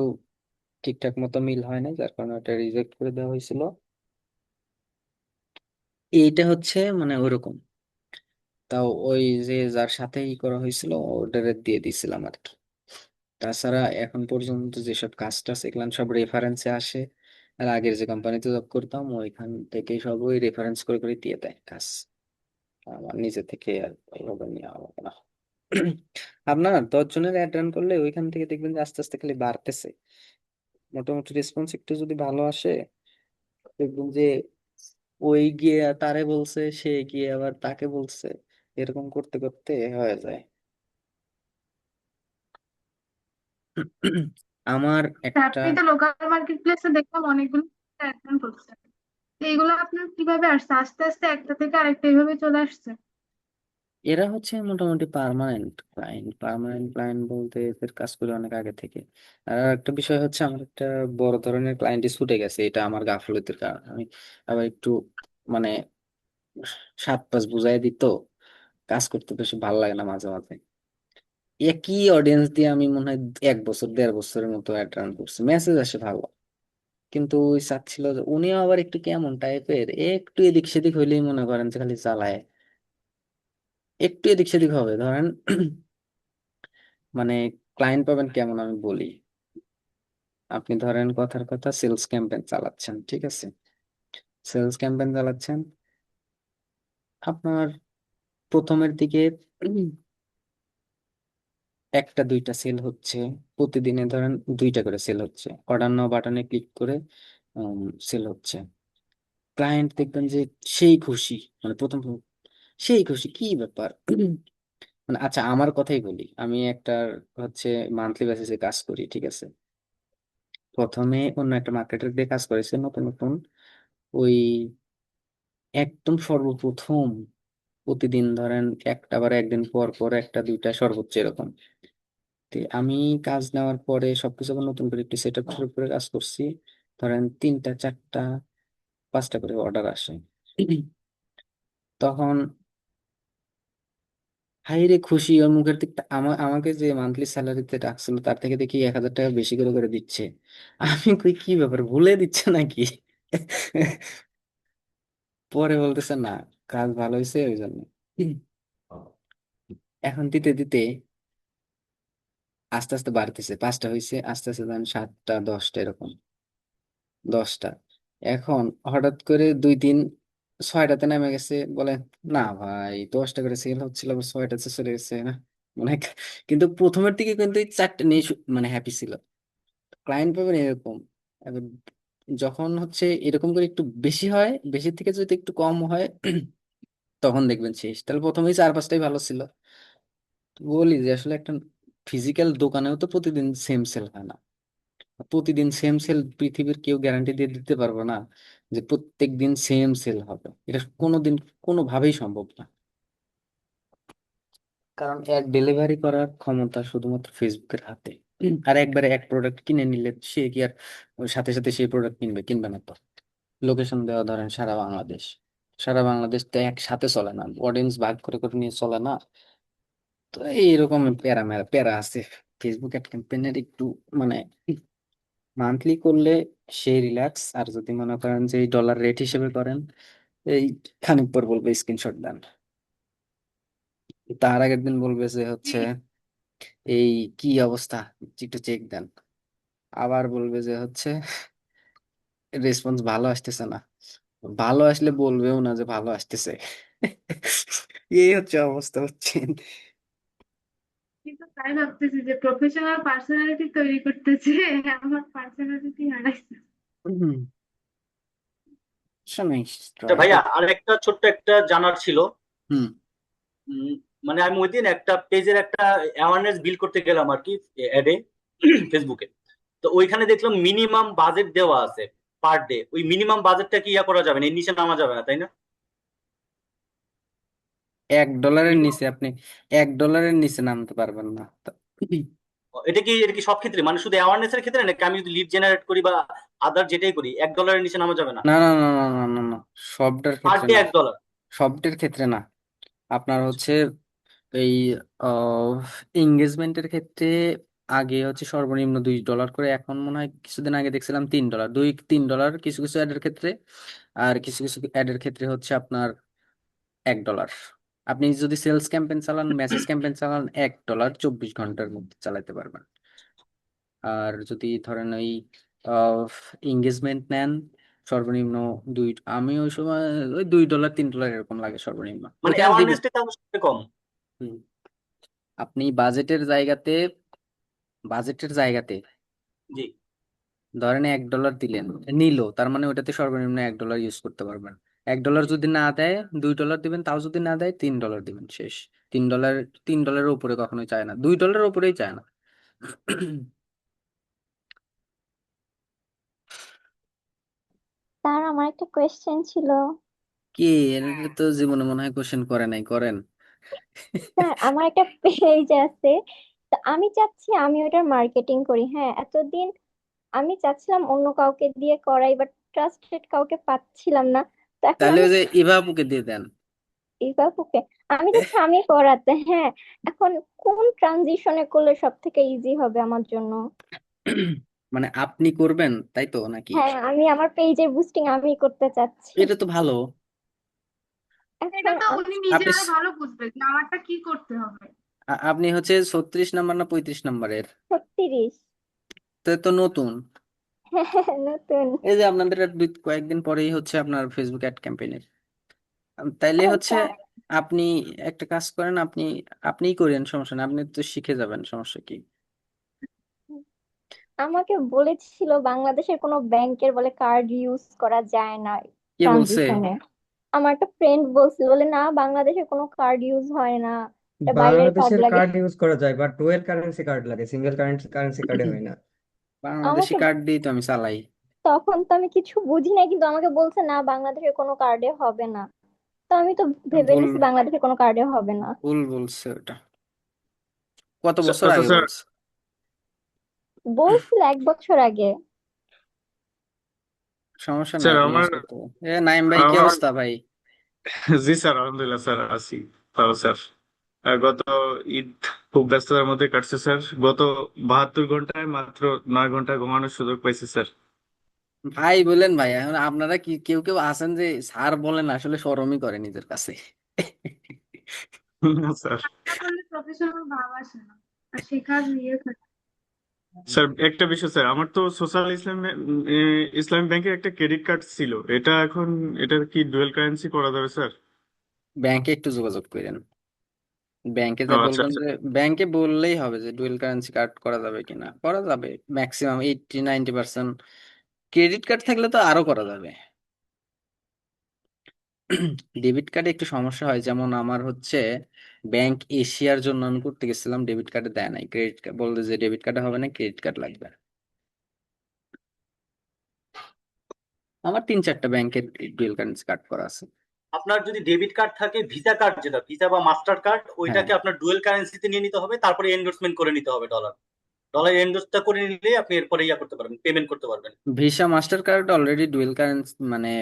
ঠিকঠাক মতো মিল হয় না, যার কারণে ওটা রিজেক্ট করে দেওয়া হয়েছিল। এইটা হচ্ছে মানে ওরকম, তাও ওই যে যার সাথে করা হয়েছিল ওটারে দিয়ে দিছিলাম আর কি। তাছাড়া এখন পর্যন্ত যেসব কাজ টাজ এগুলো সব রেফারেন্সে আসে, আর আগের যে কোম্পানিতে জব করতাম ওইখান থেকে সব ওই রেফারেন্স করে করে দিয়ে দেয় কাজ, আমার নিজে থেকে আর ওইভাবে নেওয়া হবে না। আপনার 10 জনের অ্যাড রান করলে ওইখান থেকে দেখবেন যে আস্তে আস্তে খালি বাড়তেছে, মোটামুটি রেসপন্স একটু যদি ভালো আসে দেখবেন যে ওই গিয়ে তারে বলছে, সে গিয়ে আবার তাকে বলছে, এরকম করতে করতে হয়ে যায়। আমার তা একটা আপনি তো লোকাল মার্কেট প্লেসে দেখলাম অনেকগুলো অ্যাড করছেন, তো এগুলো আপনার কিভাবে আসছে? আস্তে আস্তে একটা থেকে আরেকটা এইভাবে চলে আসছে? এরা হচ্ছে মোটামুটি পার্মানেন্ট ক্লায়েন্ট বলতে এদের কাজ করে অনেক আগে থেকে। আর একটা বিষয় হচ্ছে আমার একটা বড় ধরনের ক্লায়েন্টই ছুটে গেছে, এটা আমার গাফলতির কারণে। আমি আবার একটু মানে 7-5 বুঝাই দিত, কাজ করতে বেশি ভালো লাগে না মাঝে মাঝে। একই অডিয়েন্স দিয়ে আমি মনে হয় 1 বছর 1.5 বছরের মতো অ্যাড রান করছি, মেসেজ আসে ভালো, কিন্তু ওই চাচ্ছিল যে উনিও আবার একটু কেমন টাইপের, একটু এদিক সেদিক হইলেই মনে করেন যে খালি জ্বালায়। একটু এদিক সেদিক হবে ধরেন মানে ক্লায়েন্ট পাবেন কেমন আমি বলি। আপনি ধরেন কথার কথা সেলস ক্যাম্পেইন চালাচ্ছেন, ঠিক আছে, সেলস ক্যাম্পেইন চালাচ্ছেন, আপনার প্রথমের দিকে উম, একটা দুইটা সেল হচ্ছে, প্রতিদিনে ধরেন 2টা করে সেল হচ্ছে, অর্ডার নাও বাটনে ক্লিক করে সেল হচ্ছে। ক্লায়েন্ট দেখবেন যে সেই খুশি, মানে প্রথম প্রথম সেই খুশি, কি ব্যাপার। মানে আচ্ছা আমার কথাই বলি, আমি একটা হচ্ছে মান্থলি বেসিসে কাজ করি, ঠিক আছে। প্রথমে অন্য একটা মার্কেটের দিয়ে কাজ করেছে নতুন নতুন, ওই একদম সর্বপ্রথম প্রতিদিন ধরেন একটা, আবার একদিন পর পর একটা দুইটা সর্বোচ্চ এরকম। তো আমি কাজ নেওয়ার পরে সবকিছু আবার নতুন করে একটু সেট আপ করে কাজ করছি, ধরেন 3টা 4টা 5টা করে অর্ডার আসে। তখন হাই রে খুশি, ওর মুখের দিকটা আমাকে যে মান্থলি স্যালারিতে ডাকছিল তার থেকে দেখি 1,000 টাকা বেশি করে করে দিচ্ছে। আমি কই কি ব্যাপার, ভুলে দিচ্ছে নাকি? পরে বলতেছে না, কাজ ভালো হয়েছে ওই জন্য। এখন দিতে দিতে আস্তে আস্তে বাড়তেছে, 5টা হয়েছে, আস্তে আস্তে ধরেন 7টা 10টা এরকম, 10টা। এখন হঠাৎ করে 2 দিন 6টাতে নেমে গেছে, বলে না ভাই 10টা করে সেল হচ্ছিল আবার 6টাতে চলে গেছে না, মানে কিন্তু প্রথমের দিকে কিন্তু এই 4টা নিয়ে মানে হ্যাপি ছিল। ক্লায়েন্ট পাবেন এরকম। এবার যখন হচ্ছে এরকম করে একটু বেশি হয়, বেশির থেকে যদি একটু কম হয় তখন দেখবেন শেষ। তাহলে প্রথমেই 4-5টাই ভালো ছিল। তো বলি যে আসলে একটা ফিজিক্যাল দোকানেও তো প্রতিদিন সেম সেল হয় না, প্রতিদিন সেম সেল পৃথিবীর কেউ গ্যারান্টি দিয়ে দিতে পারবে না যে প্রত্যেক দিন সেম সেল হবে, এটা কোনোদিন কোনোভাবেই সম্ভব না। কারণ এক ডেলিভারি করার ক্ষমতা শুধুমাত্র ফেসবুকের হাতে। আর একবারে এক প্রোডাক্ট কিনে নিলে সে কি আর ওর সাথে সাথে সেই প্রোডাক্ট কিনবে? কিনবে না তো। লোকেশন দেওয়া ধরেন সারা বাংলাদেশ, সারা বাংলাদেশ তো একসাথে চলে না, অডিয়েন্স ভাগ করে করে নিয়ে চলে না। তো এইরকম প্যারা ম্যারা প্যারা আছে ফেসবুক অ্যাড ক্যাম্পেইনের একটু, মানে মান্থলি করলে সেই রিল্যাক্স, আর যদি মনে করেন যে ডলার রেট হিসেবে করেন এই খানিক পর বলবে স্ক্রিনশট দেন, তার আগের দিন বলবে যে হচ্ছে এই কি অবস্থা একটু চেক দেন, আবার বলবে যে হচ্ছে রেসপন্স ভালো আসতেছে না, ভালো আসলে বলবেও না যে ভালো আসতেছে। এই হচ্ছে অবস্থা হচ্ছে। কিন্তু তাই ভাবতেছি যে প্রফেশনাল পার্সোনালিটি তৈরি করতেছে, আমার পার্সোনালিটি হারাইছে। হুম, সময় আচ্ছা ট্রাই ভাইয়া, কর। আরেকটা ছোট্ট একটা জানার ছিল। হুম উম, মানে আমি ওই দিন একটা পেজের একটা অ্যাওয়ারনেস বিল্ড করতে গেলাম আর কি, অ্যাডে ফেসবুকে। তো ওইখানে দেখলাম মিনিমাম বাজেট দেওয়া আছে পার ডে। ওই মিনিমাম বাজেটটা কি ইয়া করা যাবে না, এর নিচে নামা যাবে না, তাই না? $1 নিচে আপনি $1 নামতে পারবেন না এটা কি সব ক্ষেত্রে, মানে শুধু অ্যাওয়ারনেস এর ক্ষেত্রে নাকি আমি যদি লিড জেনারেট করি বা আদার যেটাই করি $1 নিচে নামা যাবে না? না না না না না না না সবটার পার ক্ষেত্রে ডে না, $1? সবটার ক্ষেত্রে না। আপনার হচ্ছে এই এঙ্গেজমেন্টের ক্ষেত্রে আগে হচ্ছে সর্বনিম্ন $2 করে, এখন মনে হয় কিছুদিন আগে দেখছিলাম $3, $2-3 কিছু কিছু অ্যাডের ক্ষেত্রে, আর কিছু কিছু অ্যাডের ক্ষেত্রে হচ্ছে আপনার $1। আপনি যদি সেলস ক্যাম্পেইন চালান, মেসেজ ক্যাম্পেইন চালান, $1 24 ঘন্টার মধ্যে চালাতে পারবেন। আর যদি ধরেন ওই এঙ্গেজমেন্ট নেন, সর্বনিম্ন দুই, আমি ওই সময় ওই $2-3 এরকম লাগে সর্বনিম্ন, মানে ওইখানে দিবেন। অ্যাওয়ারনেসটা তাহলে সবচেয়ে কম। হুম। আপনি বাজেটের জায়গাতে জি। ধরেন $1 দিলেন, নিল, তার মানে ওটাতে সর্বনিম্ন $1 ইউজ করতে পারবেন। $1 যদি না দেয় $2 দিবেন, তাও যদি না দেয় $3 দিবেন, শেষ। $3, $3 উপরে কখনোই চায় না, $2 উপরেই চায় না। স্যার আমার একটা কোয়েশ্চেন ছিল। কি? এটা তো জীবনে মনে হয় কোশ্চেন করে নাই, করেন। স্যার আমার একটা পেজ আছে, তো আমি চাচ্ছি আমি ওটার মার্কেটিং করি। হ্যাঁ, এতদিন আমি চাচ্ছিলাম অন্য কাউকে দিয়ে করাই, বাট ট্রাস্টেড কাউকে পাচ্ছিলাম না। তো এখন তাহলে আমি ওই যে ইভাবুকে দিয়ে দেন। ইভাবুকে আমি চাচ্ছি আমি করাতে। হ্যাঁ, এখন কোন ট্রানজিশনে করলে সব থেকে ইজি হবে আমার জন্য? মানে আপনি করবেন তাই তো নাকি? হ্যাঁ, আমি আমার পেজের বুস্টিং আমি করতে চাচ্ছি। এটা তো ভালো। এটা এখন তো উনি নিজে আপনি আরো ভালো বুঝবেন যে আমারটা কি করতে হবে। আপনি হচ্ছে 36 নাম্বার না 35 নাম্বারের? 36। তো তো নতুন। হ্যাঁ, নতুন। এই যে আপনাদের আর কয়েকদিন পরেই হচ্ছে আপনার ফেসবুক অ্যাড ক্যাম্পেইনের, তাইলে হচ্ছে তা আপনি একটা কাজ করেন, আপনিই করেন, সমস্যা নেই, আপনি তো শিখে যাবেন, সমস্যা কি? আমাকে বলেছিল বাংলাদেশের কোনো ব্যাংকের বলে কার্ড ইউজ করা যায় না কে বলছে? ট্রানজিশনে। আমার একটা ফ্রেন্ড বলছিল, বলে না বাংলাদেশের কোনো কার্ড ইউজ হয় না, এটা বাইরের কার্ড বাংলাদেশের লাগে। কার্ড ইউজ করা যায়, বাট ডুয়েল কারেন্সি কার্ড লাগে, সিঙ্গেল কারেন্সি কার্ডে হয় না। বাংলাদেশি আমাকে কার্ড দিয়ে তো আমি চালাই। তখন তো আমি কিছু বুঝি নাই, কিন্তু আমাকে বলছে না বাংলাদেশের কোনো কার্ডে হবে না। তো আমি তো ভেবে ভুল নিছি বাংলাদেশের কোনো কার্ডে হবে না। ভুল বলছে ওটা। কত বছর আচ্ছা আগে স্যার, বলছে? বলছিল 1 বছর আগে। সমস্যা নাই, স্যার আপনি আমার ইউজ করতে পারেন। নাইম ভাই, কি আমার অবস্থা ভাই? জি স্যার, আলহামদুলিল্লাহ স্যার, আছি ভালো স্যার। গত ঈদ খুব ব্যস্ততার মধ্যে কাটছে স্যার। গত 72 ঘন্টায় মাত্র 9 ঘন্টা ঘুমানোর সুযোগ পাইছি স্যার। ভাই বলেন ভাই, এখন আপনারা কি কেউ কেউ আছেন যে স্যার বলেন, আসলে শরমই করে নিজের কাছে। স্যার, না করলে প্রফেশনাল ভাব আসে না, আর শেখার ইয়ে থাকে। স্যার একটা বিষয় স্যার, আমার তো সোশ্যাল ইসলামী ব্যাংকের একটা ক্রেডিট কার্ড ছিল, এটা এখন এটা কি ডুয়েল কারেন্সি করা যাবে স্যার? ব্যাংকে একটু যোগাযোগ করেন, ব্যাংকে ও যা আচ্ছা বলবেন আচ্ছা। যে, ব্যাংকে বললেই হবে যে ডুয়েল কারেন্সি কার্ড করা যাবে কিনা, করা যাবে। ম্যাক্সিমাম 80-90%। ক্রেডিট কার্ড থাকলে তো আরো করা যাবে। ডেবিট কার্ডে একটু সমস্যা হয়, যেমন আমার হচ্ছে ব্যাংক এশিয়ার জন্য আমি করতে গেছিলাম, ডেবিট কার্ডে দেয় নাই, ক্রেডিট কার্ড বলতে যে ডেবিট কার্ডে হবে না, ক্রেডিট কার্ড লাগবে। আমার 3-4টা ব্যাংকের ডুয়েল কারেন্সি কার্ড করা আছে। আপনার যদি ডেবিট কার্ড থাকে, ভিসা কার্ড, যেটা ভিসা বা মাস্টার কার্ড, হ্যাঁ, ওইটাকে আপনার ডুয়েল কারেন্সিতে নিয়ে নিতে হবে, তারপরে এন্ডোর্সমেন্ট করে নিতে হবে ডলার। ডলার এন্ডোর্সটা করে নিলে আপনি এরপরে ইয়া করতে পারবেন, পেমেন্ট করতে পারবেন। Visa master card already dual currency মানে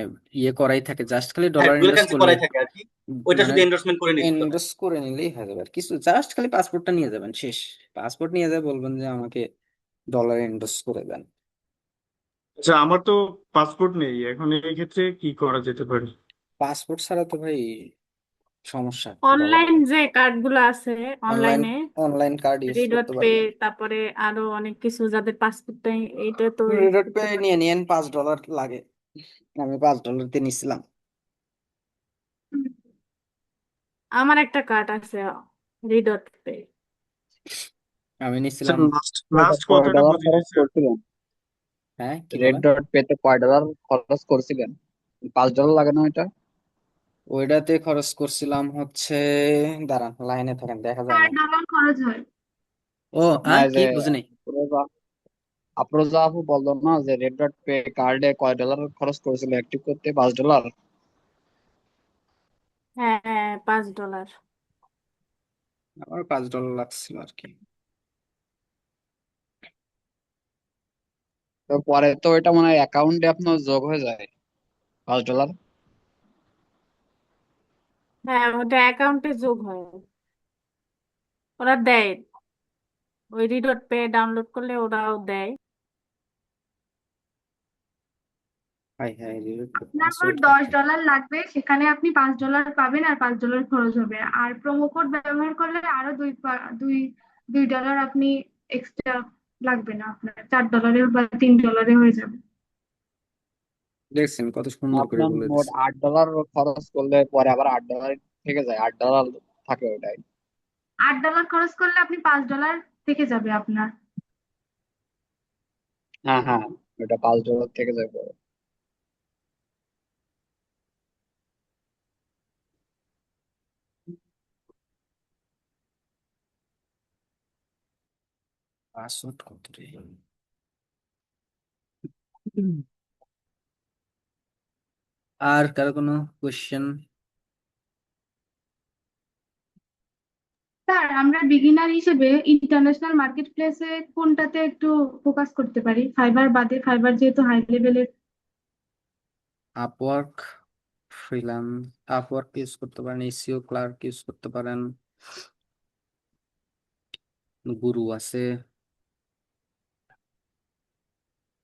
ইয়ে করাই থাকে, জাস্ট খালি হ্যাঁ, ডলার ডুয়েল ইনভেস্ট কারেন্সি করলে, করাই থাকে আর কি, ওইটা মানে শুধু এন্ডোর্সমেন্ট করে নিতে হবে। ইনভেস্ট করে নিলেই হয়ে যাবে, আর কিছু জাস্ট খালি পাসপোর্টটা নিয়ে যাবেন, শেষ। পাসপোর্ট নিয়ে যাবে, বলবেন যে আমাকে ডলার ইনভেস্ট করে দেন। আচ্ছা, আমার তো পাসপোর্ট নেই এখন, এই ক্ষেত্রে কি করা যেতে পারে? পাসপোর্ট ছাড়া তো ভাই সমস্যা, ডলার। অনলাইন যে কার্ড গুলো আছে অনলাইন অনলাইনে, অনলাইন কার্ড ইউজ রিডট করতে পে, পারবেন। তারপরে আরো অনেক কিছু, যাদের পাসপোর্ট নেই এটা তো ই রেডট পে করতে পারে। নিয়ে নিয়েন, $5 লাগে, আমি $5 দিয়ে নিছিলাম। হুম। আমার একটা কার্ড আছে রিডট পে। আমি স্যার নিছিলাম। লাস্ট এটা লাস্ট কয় কথাটা ডলার বুঝি নাই খরচ স্যার। করছিলেন? হ্যাঁ, কি রেড বলেন? ডট পেতে কয় ডলার খরচ করছিলেন? $5 লাগে না ওইটা? ওইটাতে খরচ করছিলাম হচ্ছে, দাঁড়ান লাইনে থাকেন, দেখা যায় না। $4 খরচ হয়। ও, না, এই কি যে বুঝিনি? পুরো বা- আফরোজা আপু বললো না যে রেড ডট পে কার্ডে কয় ডলার খরচ করেছিল অ্যাক্টিভ করতে? $5। হ্যাঁ, $5। আমার $5 লাগছিল আর কি। তো পরে তো এটা মনে হয় অ্যাকাউন্টে আপনার যোগ হয়ে যায় $5। হ্যাঁ, ওটা অ্যাকাউন্টে যোগ হয়, ওরা দেয়। ওই রিডট পে ডাউনলোড করলে ওরাও দেয়। হাই হাই আপনার মোট পাসওয়ার্ড কত? $10 লাগবে, সেখানে আপনি $5 পাবেন আর $5 খরচ হবে। আর প্রোমো কোড ব্যবহার করলে আরো দুই $2 আপনি এক্সট্রা লাগবে না, আপনার $4 বা $3 হয়ে যাবে। দেখছেন কত সুন্দর করে আপনার বলে মোট দিচ্ছে। $8 খরচ করলে পরে আবার $8 থেকে যায়, $8 থাকে ওটাই। $8 খরচ করলে আপনি $5 থেকে যাবে আপনার। হ্যাঁ হ্যাঁ, ওটা $5 থেকে যায় পরে। পাসওয়ার্ড কত রে? হুম। আর কারো কোনো কোশ্চেন? স্যার, আমরা বিগিনার হিসেবে ইন্টারন্যাশনাল মার্কেট প্লেসে কোনটাতে একটু ফোকাস করতে পারি? ফাইবার বাদে, ফাইবার যেহেতু হাই লেভেলের। আপওয়ার্ক, আপওয়ার্ক ইউজ করতে পারেন, এসইও ক্লার্ক ইউজ করতে পারেন, গুরু আছে।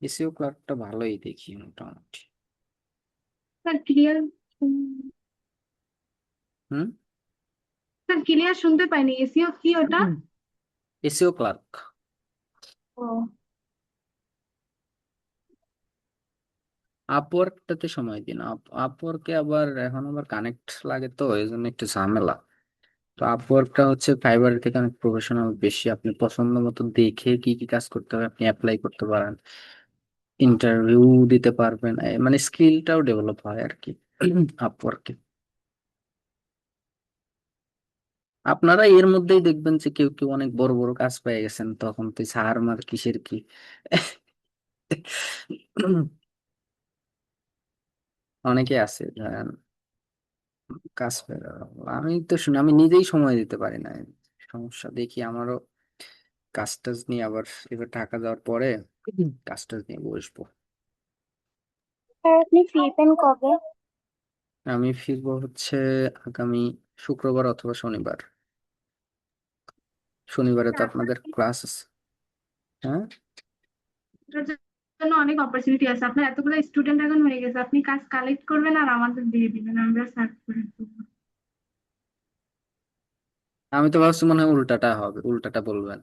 এসইও ক্লার্কটা ভালোই দেখি মোটামুটি। Sir clear hmm. Sir clear শুনতে পাইনি, এসিও কি ওটা? SEO clerk. ও, আপওয়ার্কটাতে সময় দিন। আপওয়ার্কে আবার এখন আবার কানেক্ট লাগে, তো এই জন্য একটু ঝামেলা। তো আপওয়ার্কটা হচ্ছে ফাইবার থেকে অনেক প্রফেশনাল বেশি, আপনি পছন্দ মতো দেখে কি কি কাজ করতে হবে আপনি অ্যাপ্লাই করতে পারেন, ইন্টারভিউ দিতে পারবেন, মানে স্কিলটাও ডেভেলপ হয় আর কি আপওয়ার্কে। আপনারা এর মধ্যেই দেখবেন যে কেউ কেউ অনেক বড় বড় কাজ পেয়ে গেছেন, তখন তো সার মার কিসের কি অনেকে আছে ধরেন কাজ পেয়ে গেল। আমি তো শুনি, আমি নিজেই সময় দিতে পারি না, সমস্যা দেখি আমারও। কাজ টাজ নিয়ে আবার এবার ঢাকা যাওয়ার পরে কাজ টাজ নিয়ে বসবো। স্যার আপনি ফিরবেন কবে? আমি ফিরবো হচ্ছে আগামী শুক্রবার অথবা শনিবার। শনিবারে তো আপনার আপনাদের ক্লাস আছে। হ্যাঁ, এটার জন্য অনেক অপরচুনিটি আছে। আপনার এতগুলো স্টুডেন্ট এখন হয়ে গেছে, আপনি কাজ কালেক্ট করবেন আর আমাদের দিয়ে দিবেন, আমরা সার্চ করে দেবো। আমি তো ভাবছি মনে হয় উল্টাটা হবে, উল্টাটা বলবেন।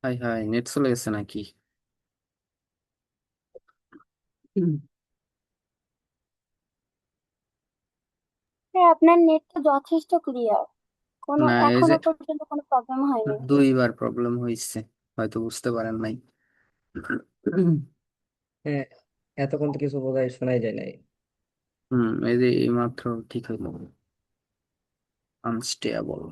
হাই হাই, নেট চলে গেছে নাকি? হুম। স্যার আপনার নেট তো যথেষ্ট ক্লিয়ার, কোনো না, এই যে এখনো পর্যন্ত কোনো প্রবলেম হয়নি। 2বার প্রবলেম হয়েছে, হয়তো বুঝতে পারেন নাই। হ্যাঁ, এতক্ষণ তো কিছু বোধহয় শোনাই যায় নাই। এই যে এই মাত্র ঠিক হইলো, আনস্টেবল।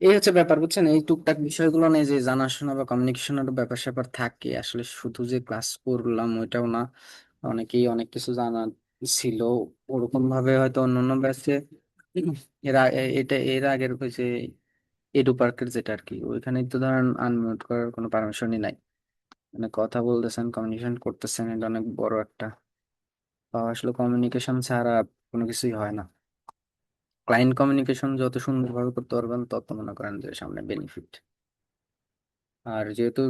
এই হচ্ছে ব্যাপার, বুঝছেন, এই টুকটাক বিষয়গুলো নেই যে জানাশোনা বা কমিউনিকেশনের ব্যাপার স্যাপার থাকে, আসলে শুধু যে ক্লাস করলাম ওইটাও না, অনেকেই অনেক কিছু জানা ছিল ওরকম ভাবে, হয়তো অন্যান্য ব্যাচে এর আগের হয়েছে এডু পার্কের যেটা আর কি, ওইখানে তো ধরেন আনমিউট করার কোনো পারমিশনই নাই, মানে কথা বলতেছেন কমিউনিকেশন করতেছেন, এটা অনেক বড় একটা আসলে কমিউনিকেশন ছাড়া কোনো কিছুই হয় না। ক্লায়েন্ট কমিউনিকেশন যত সুন্দরভাবে করতে পারবেন তত মনে করেন যে সামনে বেনিফিট। আর যেহেতু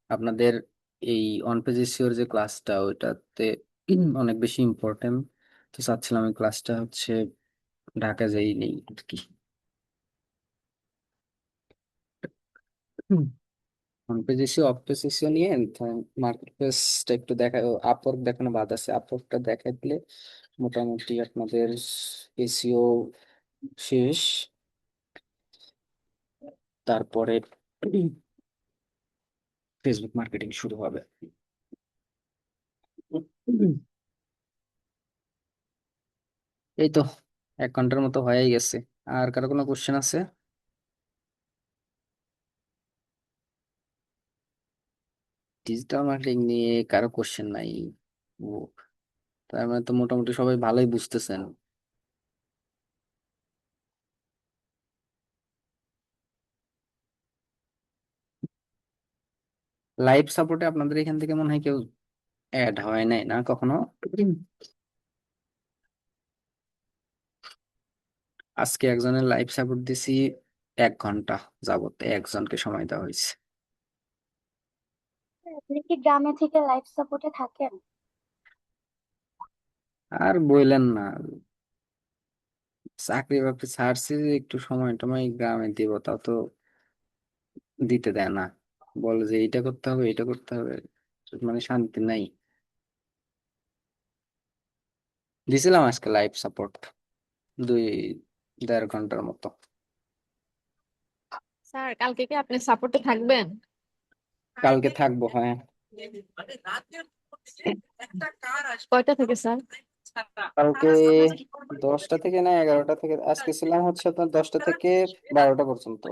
আপনাদের এই অন পেজ এসইওর যে ক্লাসটা ওইটাতে অনেক বেশি ইম্পর্টেন্ট, তো চাচ্ছিলাম এই ক্লাসটা হচ্ছে ঢাকা যাই নেই আর কি। On page SEO of page SEO নিয়ে মার্কেট প্লেসটা একটু দেখা, আপওয়ার্ক দেখানো বাদ আছে, আপওয়ার্কটা দেখা দিলে মোটামুটি আপনাদের এসিও শেষ। তারপরে ফেসবুক মার্কেটিং শুরু হবে। এই তো 1 ঘন্টার মতো হয়েই গেছে। আর কারো কোনো কোশ্চেন আছে? ডিজিটাল মার্কেটিং নিয়ে কারো কোশ্চেন নাই? ও, তার মানে তো মোটামুটি সবাই ভালোই বুঝতেছেন। লাইভ সাপোর্টে আপনাদের এখান থেকে মনে হয় কেউ অ্যাড হয় নাই না কখনো? আজকে একজনের লাইভ সাপোর্ট দিছি, 1 ঘন্টা যাবত একজনকে সময় দেওয়া হয়েছে। আপনি কি গ্রামে থেকে লাইফ সাপোর্টে থাকেন? আর বললেন না, চাকরি বাকরি ছাড়ছি যে একটু সময় টময় গ্রামে দিব, তাও তো দিতে দেয় না। বলে যে এইটা করতে হবে, এটা করতে হবে, মানে শান্তি নাই। দিছিলাম আজকে লাইভ সাপোর্ট 2-1.5 ঘন্টার মতো। স্যার কালকে কি আপনি সাপোর্টে থাকবেন? কালকে থাকবো, হ্যাঁ। কয়টা থেকে স্যার? কালকে 10টা থেকে না 11টা থেকে, আজকে ছিলাম হচ্ছে আপনার 10টা থেকে 12টা পর্যন্ত।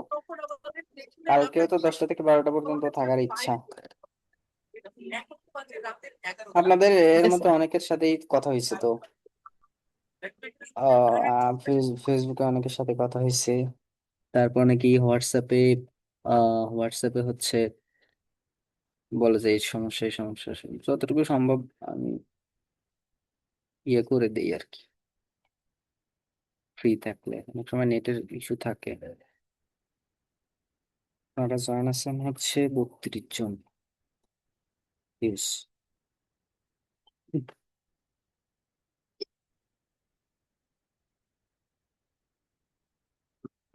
কালকেও তো 10টা থেকে 12টা পর্যন্ত থাকার ইচ্ছা। আপনাদের এর ওকে মধ্যে স্যার। অনেকের সাথেই কথা হয়েছে তো, ফেসবুকে অনেকের সাথে কথা হয়েছে। তারপর নাকি হোয়াটসঅ্যাপে হচ্ছে বলে যে এই সমস্যা এই সমস্যা, যতটুকু সম্ভব আমি ইয়ে করে দিই আর কি, ফ্রি থাকলে। অনেক সময় নেটের ইস্যু থাকে। আপনারা জয়েন আছেন হচ্ছে 32 জন। ইউস।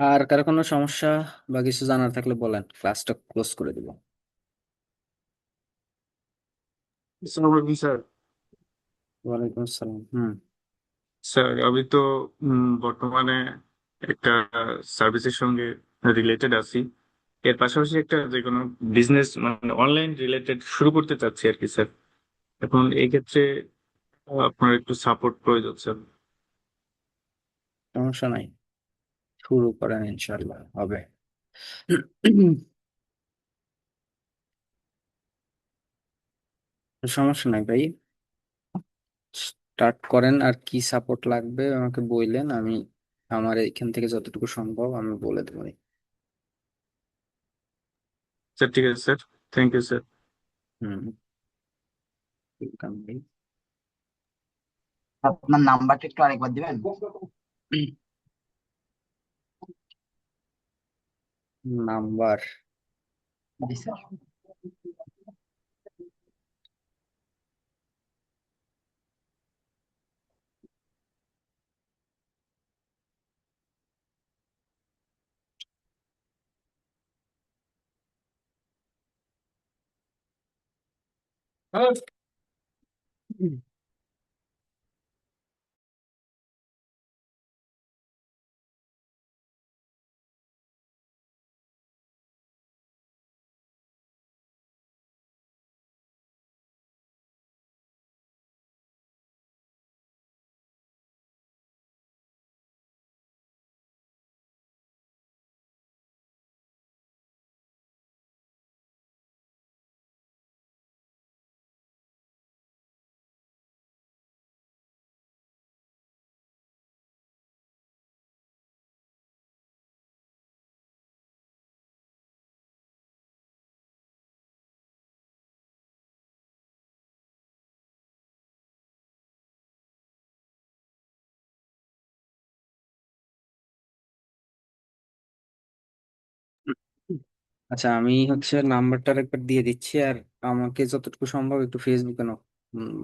আর কারো কোনো সমস্যা বা কিছু জানার থাকলে বলেন, ক্লাসটা ক্লোজ করে দিব। আসসালামু আলাইকুম স্যার। ওয়ালাইকুম আসসালাম। হুম। স্যার আমি তো বর্তমানে একটা সার্ভিসের সঙ্গে রিলেটেড আছি। এর পাশাপাশি একটা যে কোনো বিজনেস মানে অনলাইন রিলেটেড শুরু করতে চাচ্ছি আর কি স্যার। এখন এই ক্ষেত্রে আপনার একটু সাপোর্ট প্রয়োজন স্যার। সমস্যা নাই, শুরু করেন, ইনশাল্লাহ হবে। সমস্যা নাই ভাই, স্টার্ট করেন। আর কি সাপোর্ট লাগবে আমাকে বললেন, আমি আমার এখান থেকে যতটুকু সম্ভব আমি বলে দেবো। স্যার ঠিক আছে স্যার, থ্যাংক ইউ স্যার। হুম, welcome ভাই। আপনার নাম্বারটা একটু আরেকবার দিবেন? নাম্বার? জি স্যার। আচ্ছা, আমি হচ্ছে নাম্বারটা একবার দিয়ে দিচ্ছি। আর আমাকে যতটুকু সম্ভব একটু ফেসবুকে নক,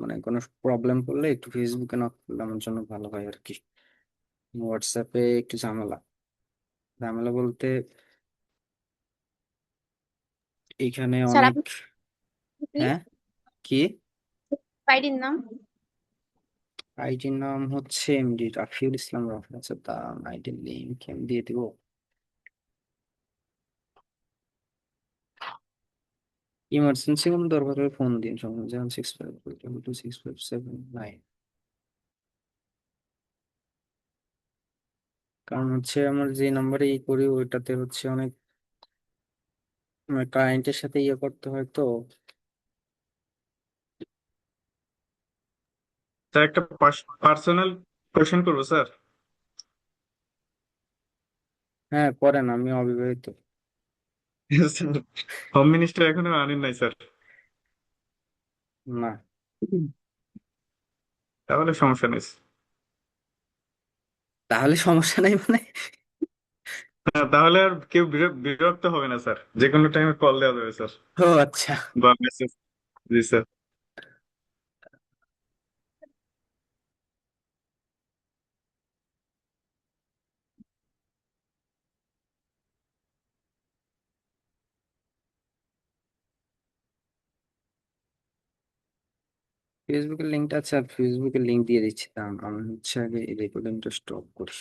মানে কোনো প্রবলেম করলে একটু ফেসবুকে নক করলে আমার জন্য ভালো হয় আর কি। হোয়াটসঅ্যাপে একটু ঝামেলা, ঝামেলা বলতে এইখানে স্যার অনেক। আপনি কি হ্যাঁ, কি? আইডির নাম? আইডির নাম হচ্ছে এমডি রাফিউল ইসলাম রাফি। আচ্ছা, তার আইডির লিঙ্ক আমি দিয়ে দিব। ইমার্জেন্সি কোনো দরকার হলে ফোন দিন, সময় 765 কারণ হচ্ছে আমার যে নাম্বারে করি ওইটাতে হচ্ছে অনেক ক্লায়েন্টের সাথে করতে হয় তো। স্যার একটা পার্সোনাল কোয়েশ্চেন করবো স্যার। হ্যাঁ করেন, আমি অবিবাহিত। স্যার, হোম মিনিস্টার এখনো আনেন নাই স্যার। না, তাহলে সমস্যা নেই। তাহলে সমস্যা নাই মানে? হ্যাঁ, তাহলে আর কেউ বিরক্ত হবে না স্যার, যে কোনো টাইমে কল দেওয়া যাবে স্যার, ও আচ্ছা। বা মেসেজ। জি স্যার। ফেসবুকের লিঙ্কটা, আচ্ছা ফেসবুকের লিঙ্ক দিয়ে দিচ্ছি, তা আমি হচ্ছে আগে এই রেকর্ডিংটা স্টপ করি।